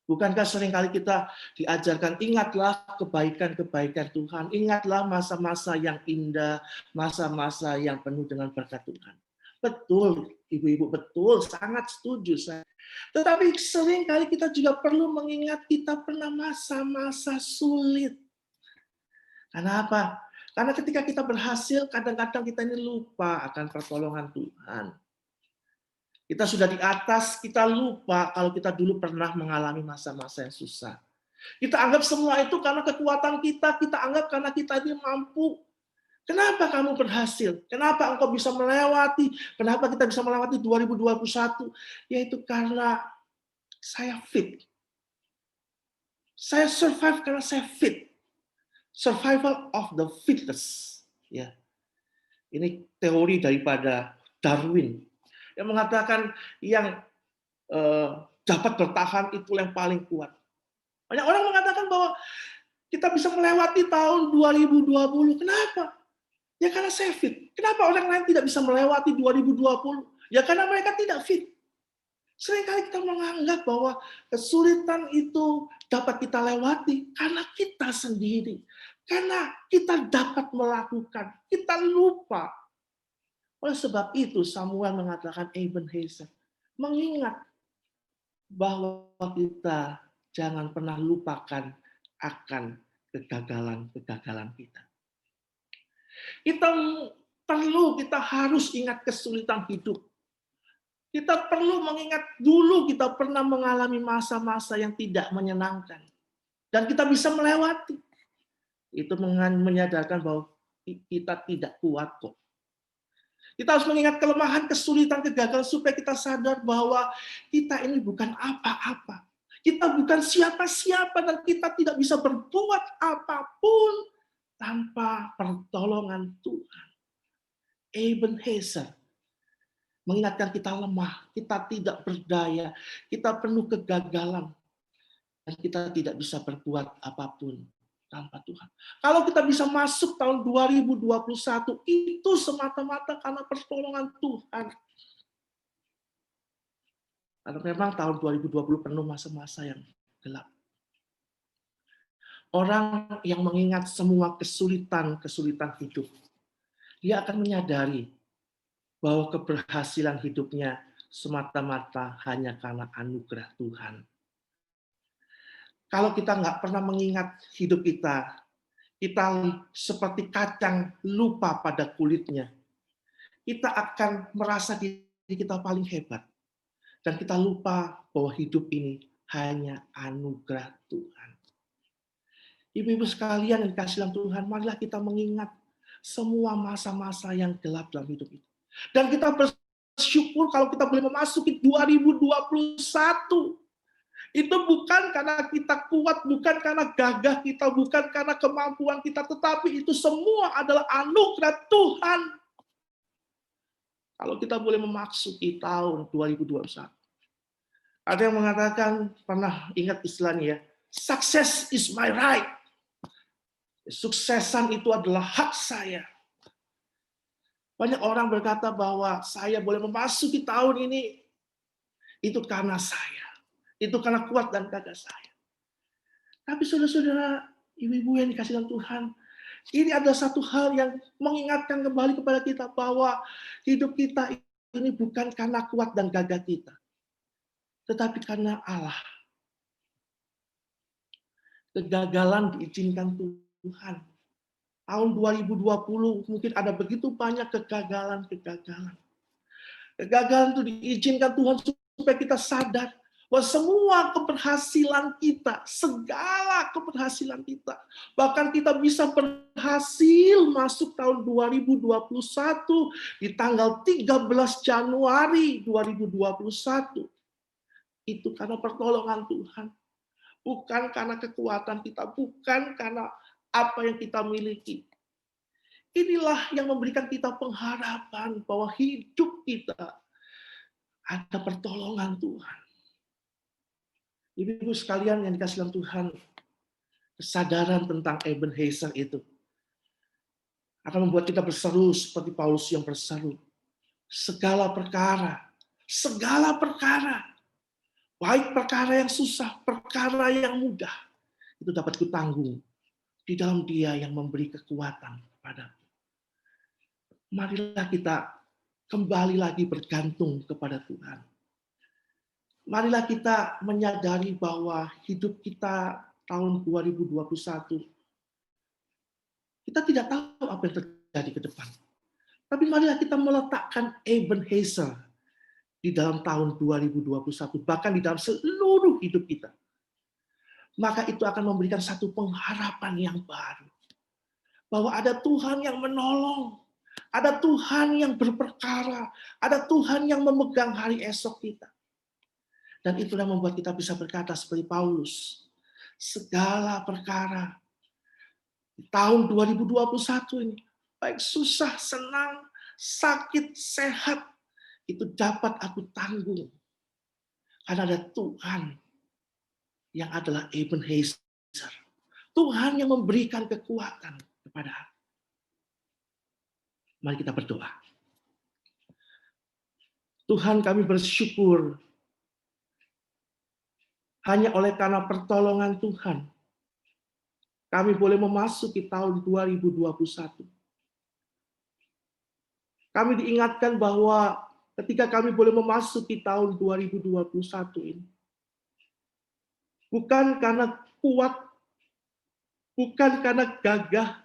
Bukankah seringkali kita diajarkan, ingatlah kebaikan-kebaikan Tuhan, ingatlah masa-masa yang indah, masa-masa yang penuh dengan berkat Tuhan. Betul, ibu-ibu, betul, sangat setuju saya. Tetapi seringkali kita juga perlu mengingat kita pernah masa-masa sulit. Kenapa? Karena ketika kita berhasil, kadang-kadang kita ini lupa akan pertolongan Tuhan. Kita sudah di atas, kita lupa kalau kita dulu pernah mengalami masa-masa yang susah. Kita anggap semua itu karena kekuatan kita anggap karena kita ini mampu. Kenapa kamu berhasil? Kenapa engkau bisa melewati? Kenapa kita bisa melewati 2021? Yaitu karena saya fit. Saya survive karena saya fit. Survival of the fittest. Ya. Ini teori daripada Darwin yang mengatakan yang dapat bertahan itu yang paling kuat. Banyak orang mengatakan bahwa kita bisa melewati tahun 2020. Kenapa? Ya karena saya fit. Kenapa orang lain tidak bisa melewati 2020? Ya karena mereka tidak fit. Seringkali kita menganggap bahwa kesulitan itu dapat kita lewati karena kita sendiri. Karena kita dapat melakukan. Kita lupa. Oleh sebab itu Samuel mengatakan Ebenezer, mengingat bahwa kita jangan pernah lupakan akan kegagalan-kegagalan kita. Kita harus ingat kesulitan hidup. Kita perlu mengingat dulu kita pernah mengalami masa-masa yang tidak menyenangkan. Dan kita bisa melewati. Itu menyadarkan bahwa kita tidak kuat kok. Kita harus mengingat kelemahan, kesulitan, kegagalan supaya kita sadar bahwa kita ini bukan apa-apa. Kita bukan siapa-siapa dan kita tidak bisa berbuat apapun tanpa pertolongan Tuhan. Ebenezer. mengingatkan kita lemah, kita tidak berdaya, kita penuh kegagalan, dan kita tidak bisa berbuat apapun tanpa Tuhan. Kalau kita bisa masuk tahun 2021, itu semata-mata karena pertolongan Tuhan. Karena memang tahun 2020 penuh masa-masa yang gelap. Orang yang mengingat semua kesulitan-kesulitan hidup, dia akan menyadari bahwa keberhasilan hidupnya semata-mata hanya karena anugerah Tuhan. Kalau kita nggak pernah mengingat hidup kita seperti kacang lupa pada kulitnya. Kita akan merasa diri kita paling hebat. Dan kita lupa bahwa hidup ini hanya anugerah Tuhan. Ibu-ibu sekalian yang dikasihi dalam Tuhan, marilah kita mengingat semua masa-masa yang gelap dalam hidup itu. Dan kita bersyukur kalau kita boleh memasuki 2021. Itu bukan karena kita kuat, bukan karena gagah kita, bukan karena kemampuan kita, tetapi itu semua adalah anugerah Tuhan. Kalau kita boleh memasuki tahun 2021. Ada yang mengatakan, pernah ingat istilahnya ya, success is my right. Suksesan itu adalah hak saya. Banyak orang berkata bahwa saya boleh memasuki tahun ini, itu karena saya. Itu karena kuat dan gagah saya. Tapi saudara-saudara, ibu-ibu yang dikasih dalam Tuhan, ini adalah satu hal yang mengingatkan kembali kepada kita bahwa hidup kita ini bukan karena kuat dan gagah kita, tetapi karena Allah. Kegagalan diizinkan Tuhan. Tahun 2020 mungkin ada begitu banyak kegagalan-kegagalan. Kegagalan itu diizinkan Tuhan supaya kita sadar bahwa semua keberhasilan kita, segala keberhasilan kita, bahkan kita bisa berhasil masuk tahun 2021 di tanggal 13 Januari 2021. Itu karena pertolongan Tuhan. Bukan karena kekuatan kita, bukan karena apa yang kita miliki. Inilah yang memberikan kita pengharapan bahwa hidup kita ada pertolongan Tuhan. Ibu-ibu sekalian yang dikasih dalam Tuhan, kesadaran tentang Ebenezer itu akan membuat kita berseru seperti Paulus yang berseru. Segala perkara, baik perkara yang susah, perkara yang mudah, itu dapat kutanggung di dalam Dia yang memberi kekuatan padaku. Marilah kita kembali lagi bergantung kepada Tuhan. Marilah kita menyadari bahwa hidup kita tahun 2021, kita tidak tahu apa yang terjadi ke depan. Tapi marilah kita meletakkan Ebenezer di dalam tahun 2021, bahkan di dalam seluruh hidup kita. Maka itu akan memberikan satu pengharapan yang baru. Bahwa ada Tuhan yang menolong, ada Tuhan yang berperkara, ada Tuhan yang memegang hari esok kita. Dan itulah yang membuat kita bisa berkata seperti Paulus, segala perkara di tahun 2021 ini, baik susah, senang, sakit, sehat, itu dapat aku tanggung. Karena ada Tuhan yang adalah Ebenezer. Tuhan yang memberikan kekuatan kepada aku. Mari kita berdoa. Tuhan, kami bersyukur hanya oleh karena pertolongan Tuhan, kami boleh memasuki tahun 2021. Kami diingatkan bahwa ketika kami boleh memasuki tahun 2021 ini, bukan karena kuat, bukan karena gagah,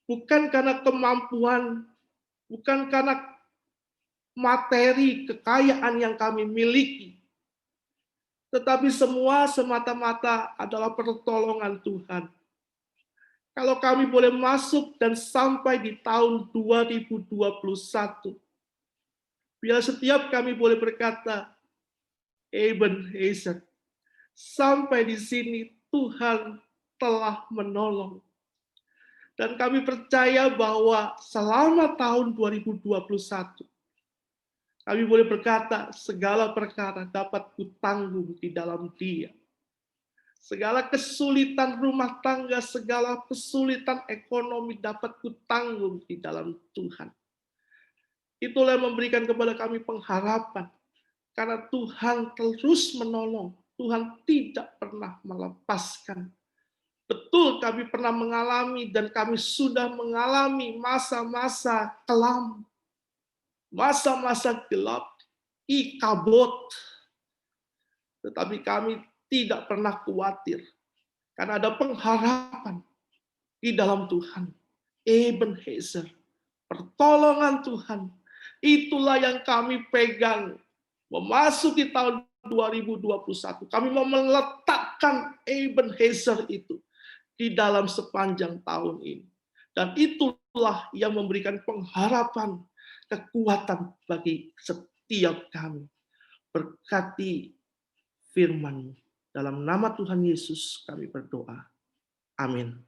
bukan karena kemampuan, bukan karena materi, kekayaan yang kami miliki, tetapi semua semata-mata adalah pertolongan Tuhan. Kalau kami boleh masuk dan sampai di tahun 2021, biar setiap kami boleh berkata, Ebenezer, sampai di sini Tuhan telah menolong. Dan kami percaya bahwa selama tahun 2021, Kami boleh berkata, segala perkara dapat kutanggung di dalam Dia. Segala kesulitan rumah tangga, segala kesulitan ekonomi dapat kutanggung di dalam Tuhan. Itulah yang memberikan kepada kami pengharapan. Karena Tuhan terus menolong. Tuhan tidak pernah melepaskan. Betul kami pernah mengalami dan kami sudah mengalami masa-masa kelam. Masa-masa gelap. Ikabot. Tetapi kami tidak pernah khawatir. Karena ada pengharapan di dalam Tuhan. Ebenezer. Pertolongan Tuhan. Itulah yang kami pegang. Memasuki tahun 2021. Kami mau meletakkan Ebenezer itu di dalam sepanjang tahun ini. Dan itulah yang memberikan pengharapan, kekuatan bagi setiap kami. Berkati firman-Mu. Dalam nama Tuhan Yesus kami berdoa. Amin.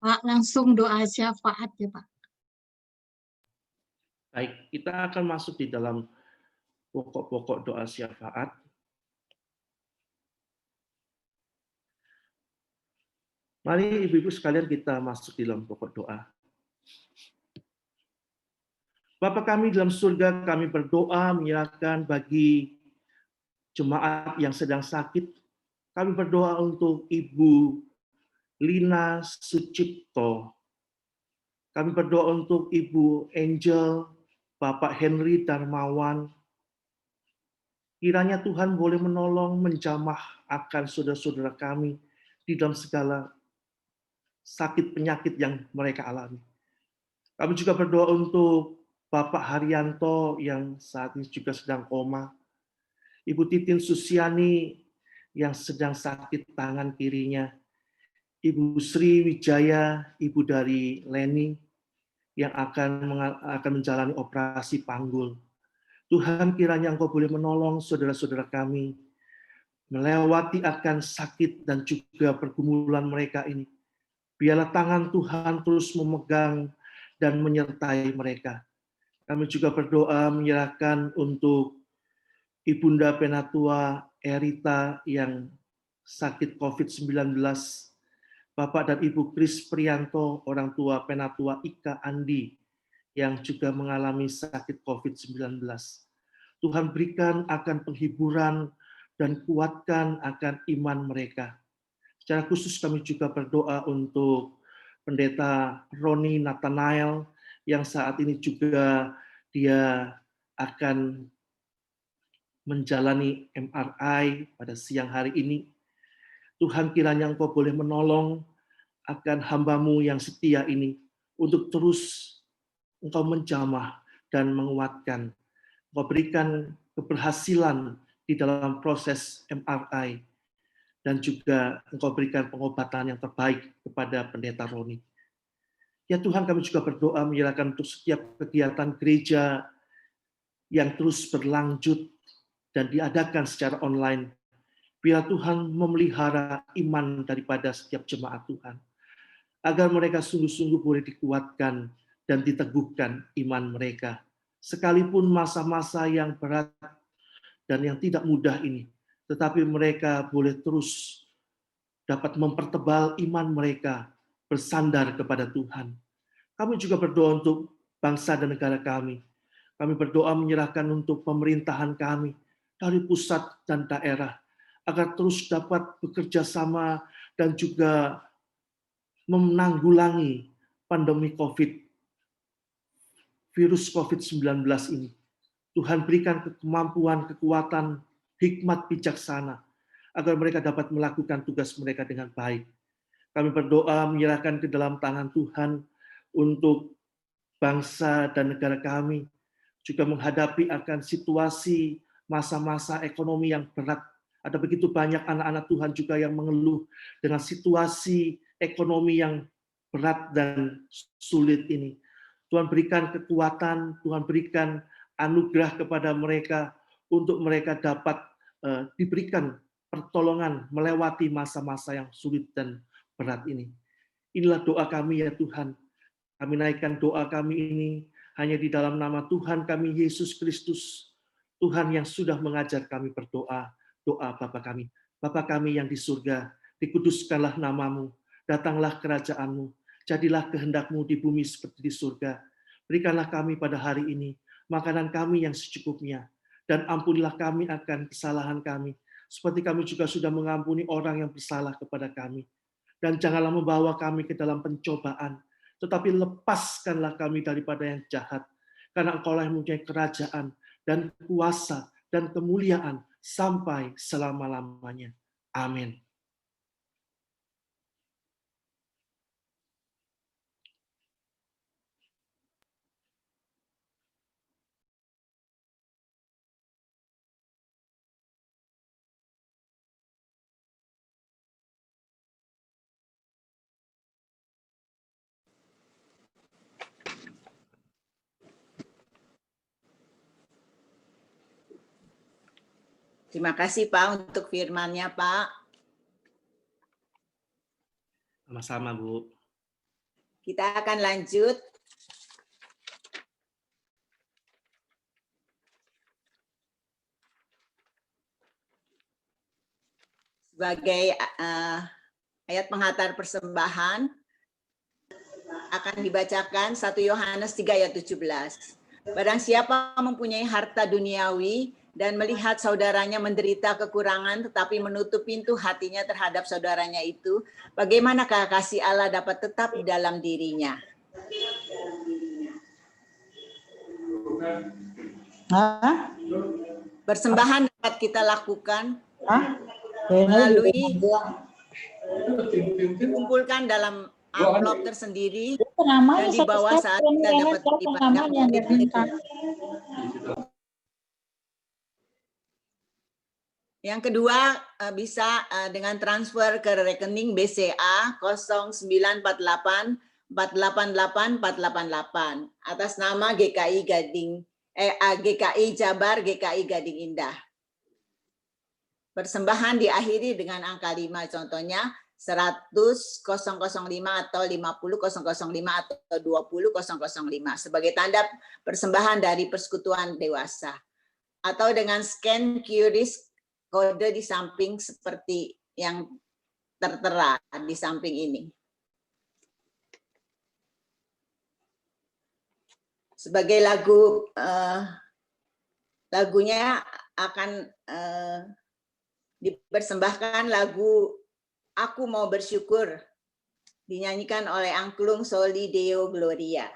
Pak, langsung doa syafaat ya Pak. Baik, kita akan masuk di dalam pokok-pokok doa syafaat. Mari Ibu-ibu sekalian kita masuk di dalam pokok doa. Bapa kami dalam surga, kami berdoa menyerahkan bagi jemaat yang sedang sakit. Kami berdoa untuk Ibu Lina Sucipto. Kami berdoa untuk Ibu Angel, Bapak Henry Darmawan. Kiranya Tuhan boleh menolong, menjamah akan saudara-saudara kami di dalam segala sakit penyakit yang mereka alami. Kami juga berdoa untuk Bapak Haryanto yang saat ini juga sedang koma. Ibu Titin Susiani yang sedang sakit tangan kirinya. Ibu Sri Wijaya, ibu dari Leni yang akan menjalani operasi panggul. Tuhan kiranya Engkau boleh menolong saudara-saudara kami melewati akan sakit dan juga pergumulan mereka ini. Biarlah tangan Tuhan terus memegang dan menyertai mereka. Kami juga berdoa menyerahkan untuk Ibunda Penatua Erita yang sakit COVID-19, Bapak dan Ibu Kris Prianto, orang tua Penatua Ika Andi, yang juga mengalami sakit COVID-19. Tuhan berikan akan penghiburan dan kuatkan akan iman mereka. Secara khusus kami juga berdoa untuk Pendeta Roni Nathanael, yang saat ini juga dia akan menjalani MRI pada siang hari ini. Tuhan kiranya Engkau boleh menolong akan hamba-Mu yang setia ini untuk terus Engkau menjamah dan menguatkan. Engkau berikan keberhasilan di dalam proses MRI dan juga Engkau berikan pengobatan yang terbaik kepada Pendeta Roni. Ya Tuhan, kami juga berdoa menyerahkan untuk setiap kegiatan gereja yang terus berlanjut dan diadakan secara online. Biar Tuhan memelihara iman daripada setiap jemaat Tuhan. Agar mereka sungguh-sungguh boleh dikuatkan dan diteguhkan iman mereka. Sekalipun masa-masa yang berat dan yang tidak mudah ini, tetapi mereka boleh terus dapat mempertebal iman mereka bersandar kepada Tuhan. Kami juga berdoa untuk bangsa dan negara kami. Kami berdoa menyerahkan untuk pemerintahan kami dari pusat dan daerah, agar terus dapat bekerja sama dan juga menanggulangi pandemi virus COVID-19 ini. Tuhan berikan kemampuan, kekuatan, hikmat bijaksana, agar mereka dapat melakukan tugas mereka dengan baik. Kami berdoa menyerahkan ke dalam tangan Tuhan untuk bangsa dan negara kami, juga menghadapi akan situasi masa-masa ekonomi yang berat. Ada begitu banyak anak-anak Tuhan juga yang mengeluh dengan situasi ekonomi yang berat dan sulit ini. Tuhan berikan kekuatan, Tuhan berikan anugerah kepada mereka untuk mereka dapat diberikan pertolongan melewati masa-masa yang sulit dan berat ini. Inilah doa kami ya Tuhan. Kami naikkan doa kami ini hanya di dalam nama Tuhan kami Yesus Kristus. Tuhan yang sudah mengajar kami berdoa. Doa Bapa kami. Bapa kami yang di surga, dikuduskanlah namamu, datanglah kerajaanmu, jadilah kehendak-Mu di bumi seperti di surga. Berikanlah kami pada hari ini makanan kami yang secukupnya, dan ampunilah kami akan kesalahan kami, seperti kami juga sudah mengampuni orang yang bersalah kepada kami. Dan janganlah membawa kami ke dalam pencobaan, tetapi lepaskanlah kami daripada yang jahat, karena Engkaulah yang mempunyai kerajaan dan kuasa dan kemuliaan sampai selama-lamanya. Amin. Terima kasih Pak untuk firman-Nya Pak. Sama-sama Bu. Kita akan lanjut. Sebagai ayat penghantar persembahan akan dibacakan 1 Yohanes 3 ayat 17. Barang siapa mempunyai harta duniawi dan melihat saudaranya menderita kekurangan tetapi menutup pintu hatinya terhadap saudaranya itu, bagaimanakah kasih Allah dapat tetap di dalam dirinya? Persembahan dapat kita lakukan melalui dikumpulkan dalam amplop tersendiri dan di bawah saat kita dapat beribadah. Yang kedua bisa dengan transfer ke rekening BCA 0948 488 488 atas nama GKI Jabar GKI Gading Indah. Persembahan diakhiri dengan angka 5, contohnya 100.005 atau 50.005 atau 20.005 sebagai tanda persembahan dari Persekutuan Dewasa, atau dengan scan QRIS kode di samping seperti yang tertera di samping ini. Sebagai lagunya akan dipersembahkan lagu Aku Mau Bersyukur, dinyanyikan oleh Angklung Soli Deo Gloria.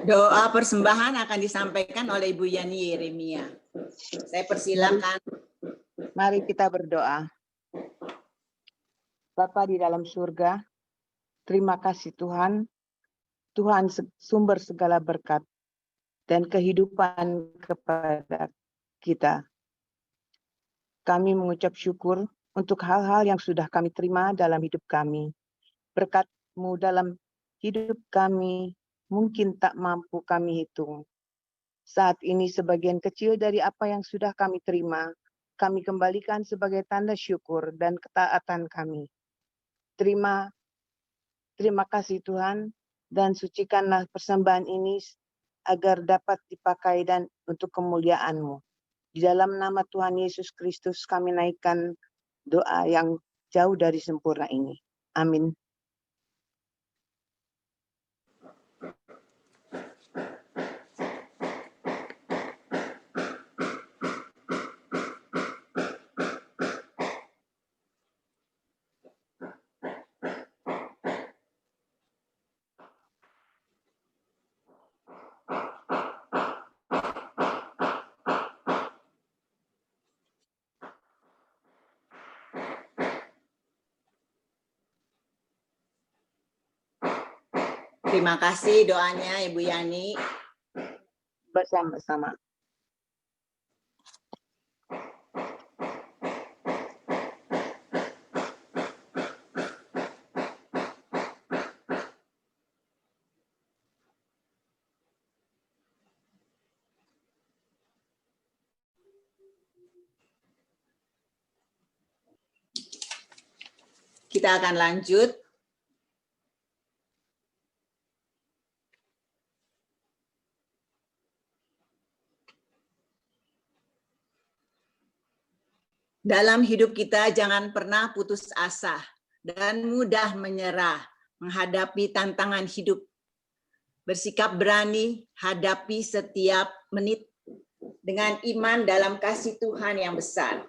Doa persembahan akan disampaikan oleh Ibu Yani Yeremia. Saya persilakan. Mari kita berdoa. Bapa di dalam surga, terima kasih Tuhan, Tuhan sumber segala berkat. dan kehidupan kepada kita. Kami mengucap syukur untuk hal-hal yang sudah kami terima dalam hidup kami. Berkat-Mu dalam hidup kami mungkin tak mampu kami hitung. Saat ini sebagian kecil dari apa yang sudah kami terima, kami kembalikan sebagai tanda syukur dan ketaatan kami. Terima kasih Tuhan, dan sucikanlah persembahan ini agar dapat dipakai dan untuk kemuliaan-Mu. Di dalam nama Tuhan Yesus Kristus kami naikkan doa yang jauh dari sempurna ini. Amin. Terima kasih doanya Ibu Yani. Bersama-sama. Kita akan lanjut. Dalam hidup kita jangan pernah putus asa dan mudah menyerah menghadapi tantangan hidup. Bersikap berani hadapi setiap menit dengan iman dalam kasih Tuhan yang besar.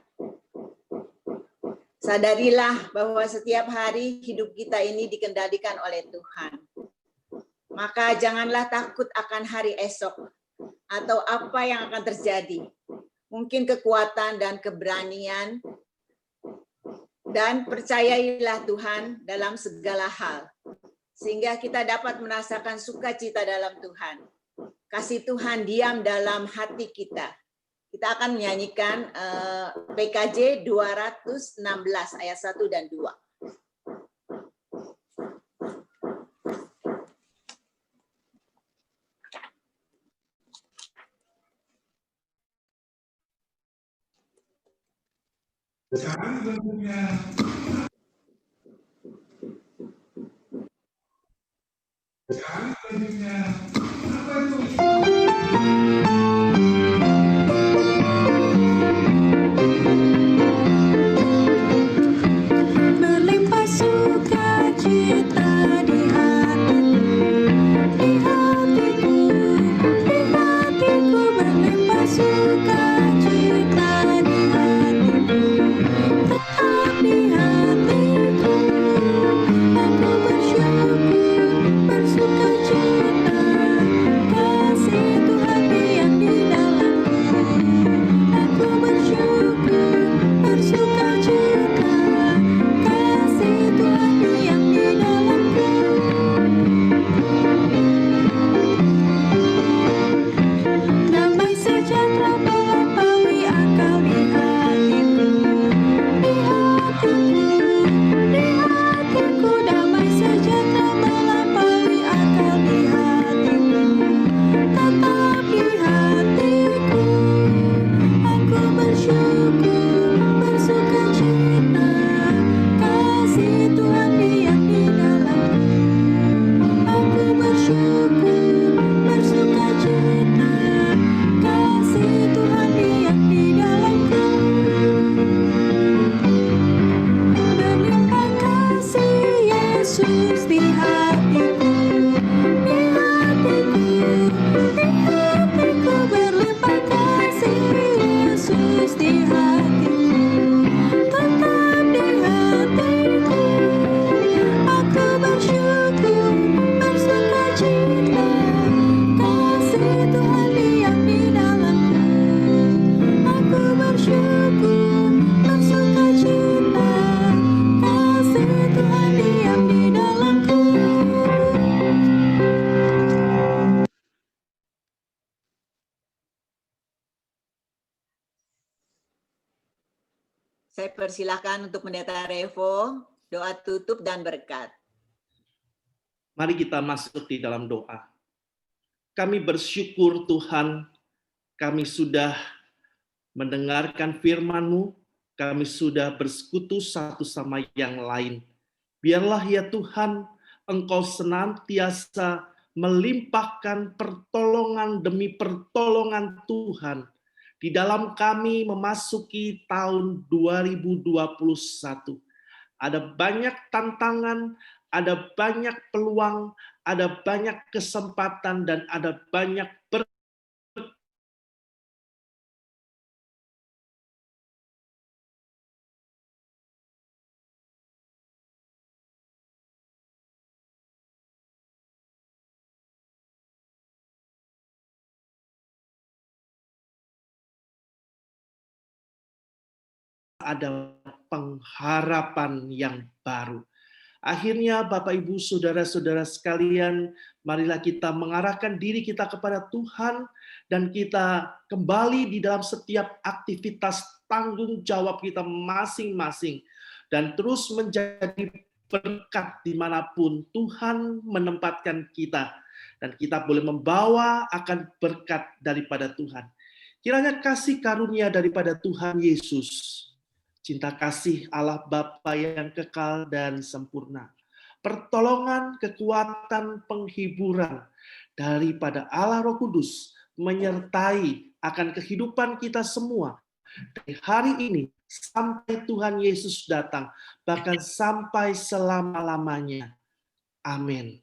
Sadarilah bahwa setiap hari hidup kita ini dikendalikan oleh Tuhan. Maka janganlah takut akan hari esok atau apa yang akan terjadi. Mungkin kekuatan dan keberanian, dan percayailah Tuhan dalam segala hal, sehingga kita dapat merasakan sukacita dalam Tuhan. Kasih Tuhan diam dalam hati kita. Kita akan menyanyikan PKJ 216 ayat 1 dan 2. Berlimpah sukacita di hatiku berlimpah sukacita di hatiku, tetap di hatiku, aku bersyukur bersukacita. Saya persilahkan untuk Pendeta Revo, doa tutup dan berkat. Mari kita masuk di dalam doa. Kami bersyukur Tuhan, kami sudah mendengarkan firman-Mu, kami sudah bersekutu satu sama yang lain. Biarlah ya Tuhan, Engkau senantiasa melimpahkan pertolongan demi pertolongan Tuhan di dalam kami memasuki tahun 2021. Ada banyak tantangan, ada banyak peluang, ada banyak kesempatan, dan ada banyak ada pengharapan yang baru. Akhirnya Bapak Ibu Saudara-saudara sekalian, marilah kita mengarahkan diri kita kepada Tuhan dan kita kembali di dalam setiap aktivitas tanggung jawab kita masing-masing dan terus menjadi berkat dimanapun Tuhan menempatkan kita, dan kita boleh membawa akan berkat daripada Tuhan. Kiranya kasih karunia daripada Tuhan Yesus, cinta kasih Allah Bapa yang kekal dan sempurna, pertolongan, kekuatan, penghiburan daripada Allah Roh Kudus menyertai akan kehidupan kita semua dari hari ini sampai Tuhan Yesus datang, bahkan sampai selama-lamanya. Amin.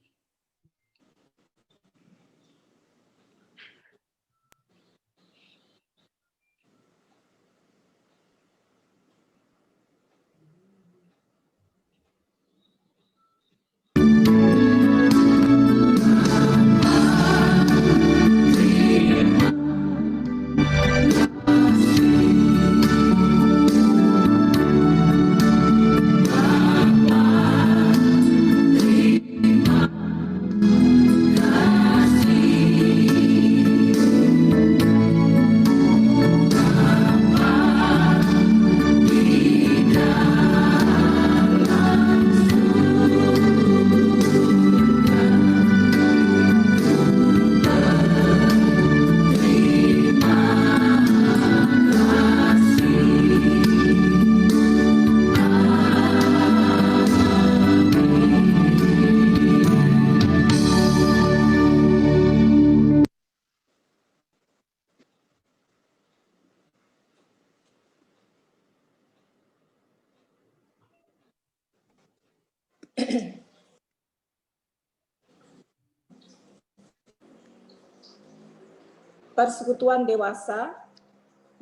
Persekutuan Dewasa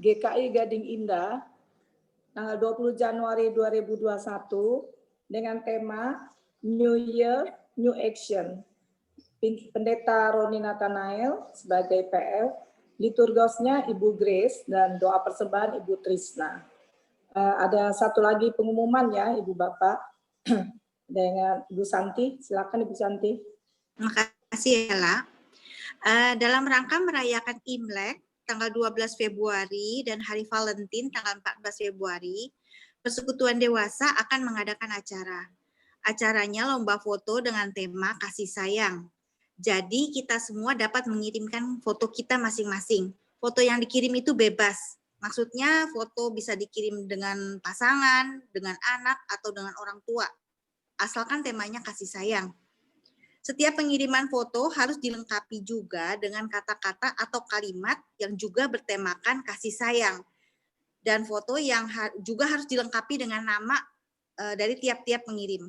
GKI Gading Indah tanggal 20 Januari 2021 dengan tema New Year, New Action. Pendeta Roni Nathanael sebagai PL, liturgosnya Ibu Grace, dan doa persembahan Ibu Trisna. Ada satu lagi pengumuman ya Ibu Bapak dengan Ibu Santi. Silakan Ibu Santi. Terima kasih ya, La. Dalam rangka merayakan Imlek tanggal 12 Februari dan Hari Valentine tanggal 14 Februari, Persekutuan Dewasa akan mengadakan acara. Acaranya lomba foto dengan tema kasih sayang. Jadi kita semua dapat mengirimkan foto kita masing-masing. Foto yang dikirim itu bebas. Maksudnya foto bisa dikirim dengan pasangan, dengan anak, atau dengan orang tua. Asalkan temanya kasih sayang. Setiap pengiriman foto harus dilengkapi juga dengan kata-kata atau kalimat yang juga bertemakan kasih sayang. Dan foto yang juga harus dilengkapi dengan nama dari tiap-tiap pengirim.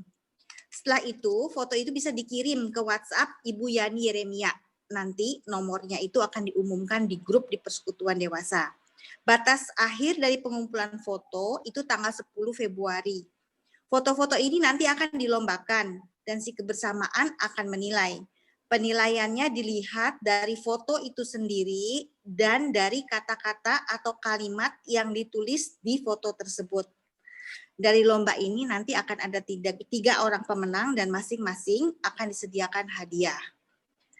Setelah itu, foto itu bisa dikirim ke WhatsApp Ibu Yani Yeremia. Nanti nomornya itu akan diumumkan di grup di Persekutuan Dewasa. Batas akhir dari pengumpulan foto itu tanggal 10 Februari. Foto-foto ini nanti akan dilombakan dan si kebersamaan akan menilai. Penilaiannya dilihat dari foto itu sendiri dan dari kata-kata atau kalimat yang ditulis di foto tersebut. Dari lomba ini nanti akan ada tiga orang pemenang dan masing-masing akan disediakan hadiah.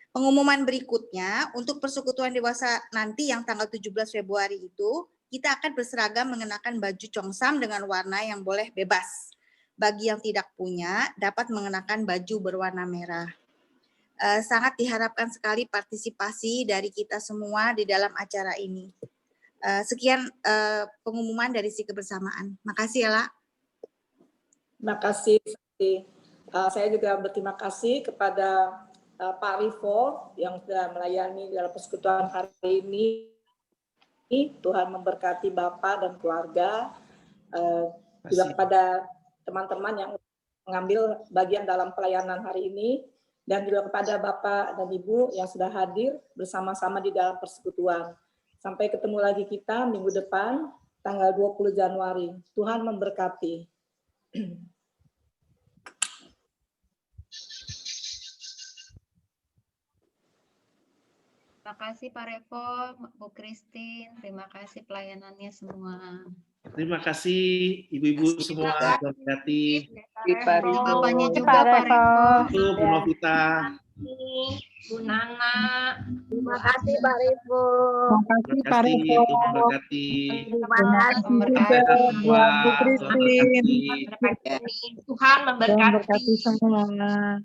Pengumuman berikutnya untuk Persekutuan Dewasa nanti yang tanggal 17 Februari itu kita akan berseragam mengenakan baju Chongsam dengan warna yang boleh bebas. Bagi yang tidak punya, dapat mengenakan baju berwarna merah. Sangat diharapkan sekali partisipasi dari kita semua di dalam acara ini. Sekian pengumuman dari si kebersamaan. Makasih ya, La. Terima kasih. Saya juga berterima kasih kepada Pak Rivo yang sudah melayani dalam persekutuan hari ini. Tuhan memberkati Bapak dan keluarga. Juga kepada teman-teman yang mengambil bagian dalam pelayanan hari ini, dan juga kepada Bapak dan Ibu yang sudah hadir bersama-sama di dalam persekutuan. Sampai ketemu lagi kita minggu depan, tanggal 20 Januari. Tuhan memberkati. Terima kasih Pak Revo, Bu Christine, terima kasih pelayanannya semua. Terima kasih ibu-ibu semua, Tuhan berkati. Bapaknya juga Pak Revo. Itu Bu Novita. Bu Nana. Terima kasih Pak Revo. Terima kasih, Tuhan memberkati. Bu Christine. Tuhan memberkati. Tuhan memberkati semua.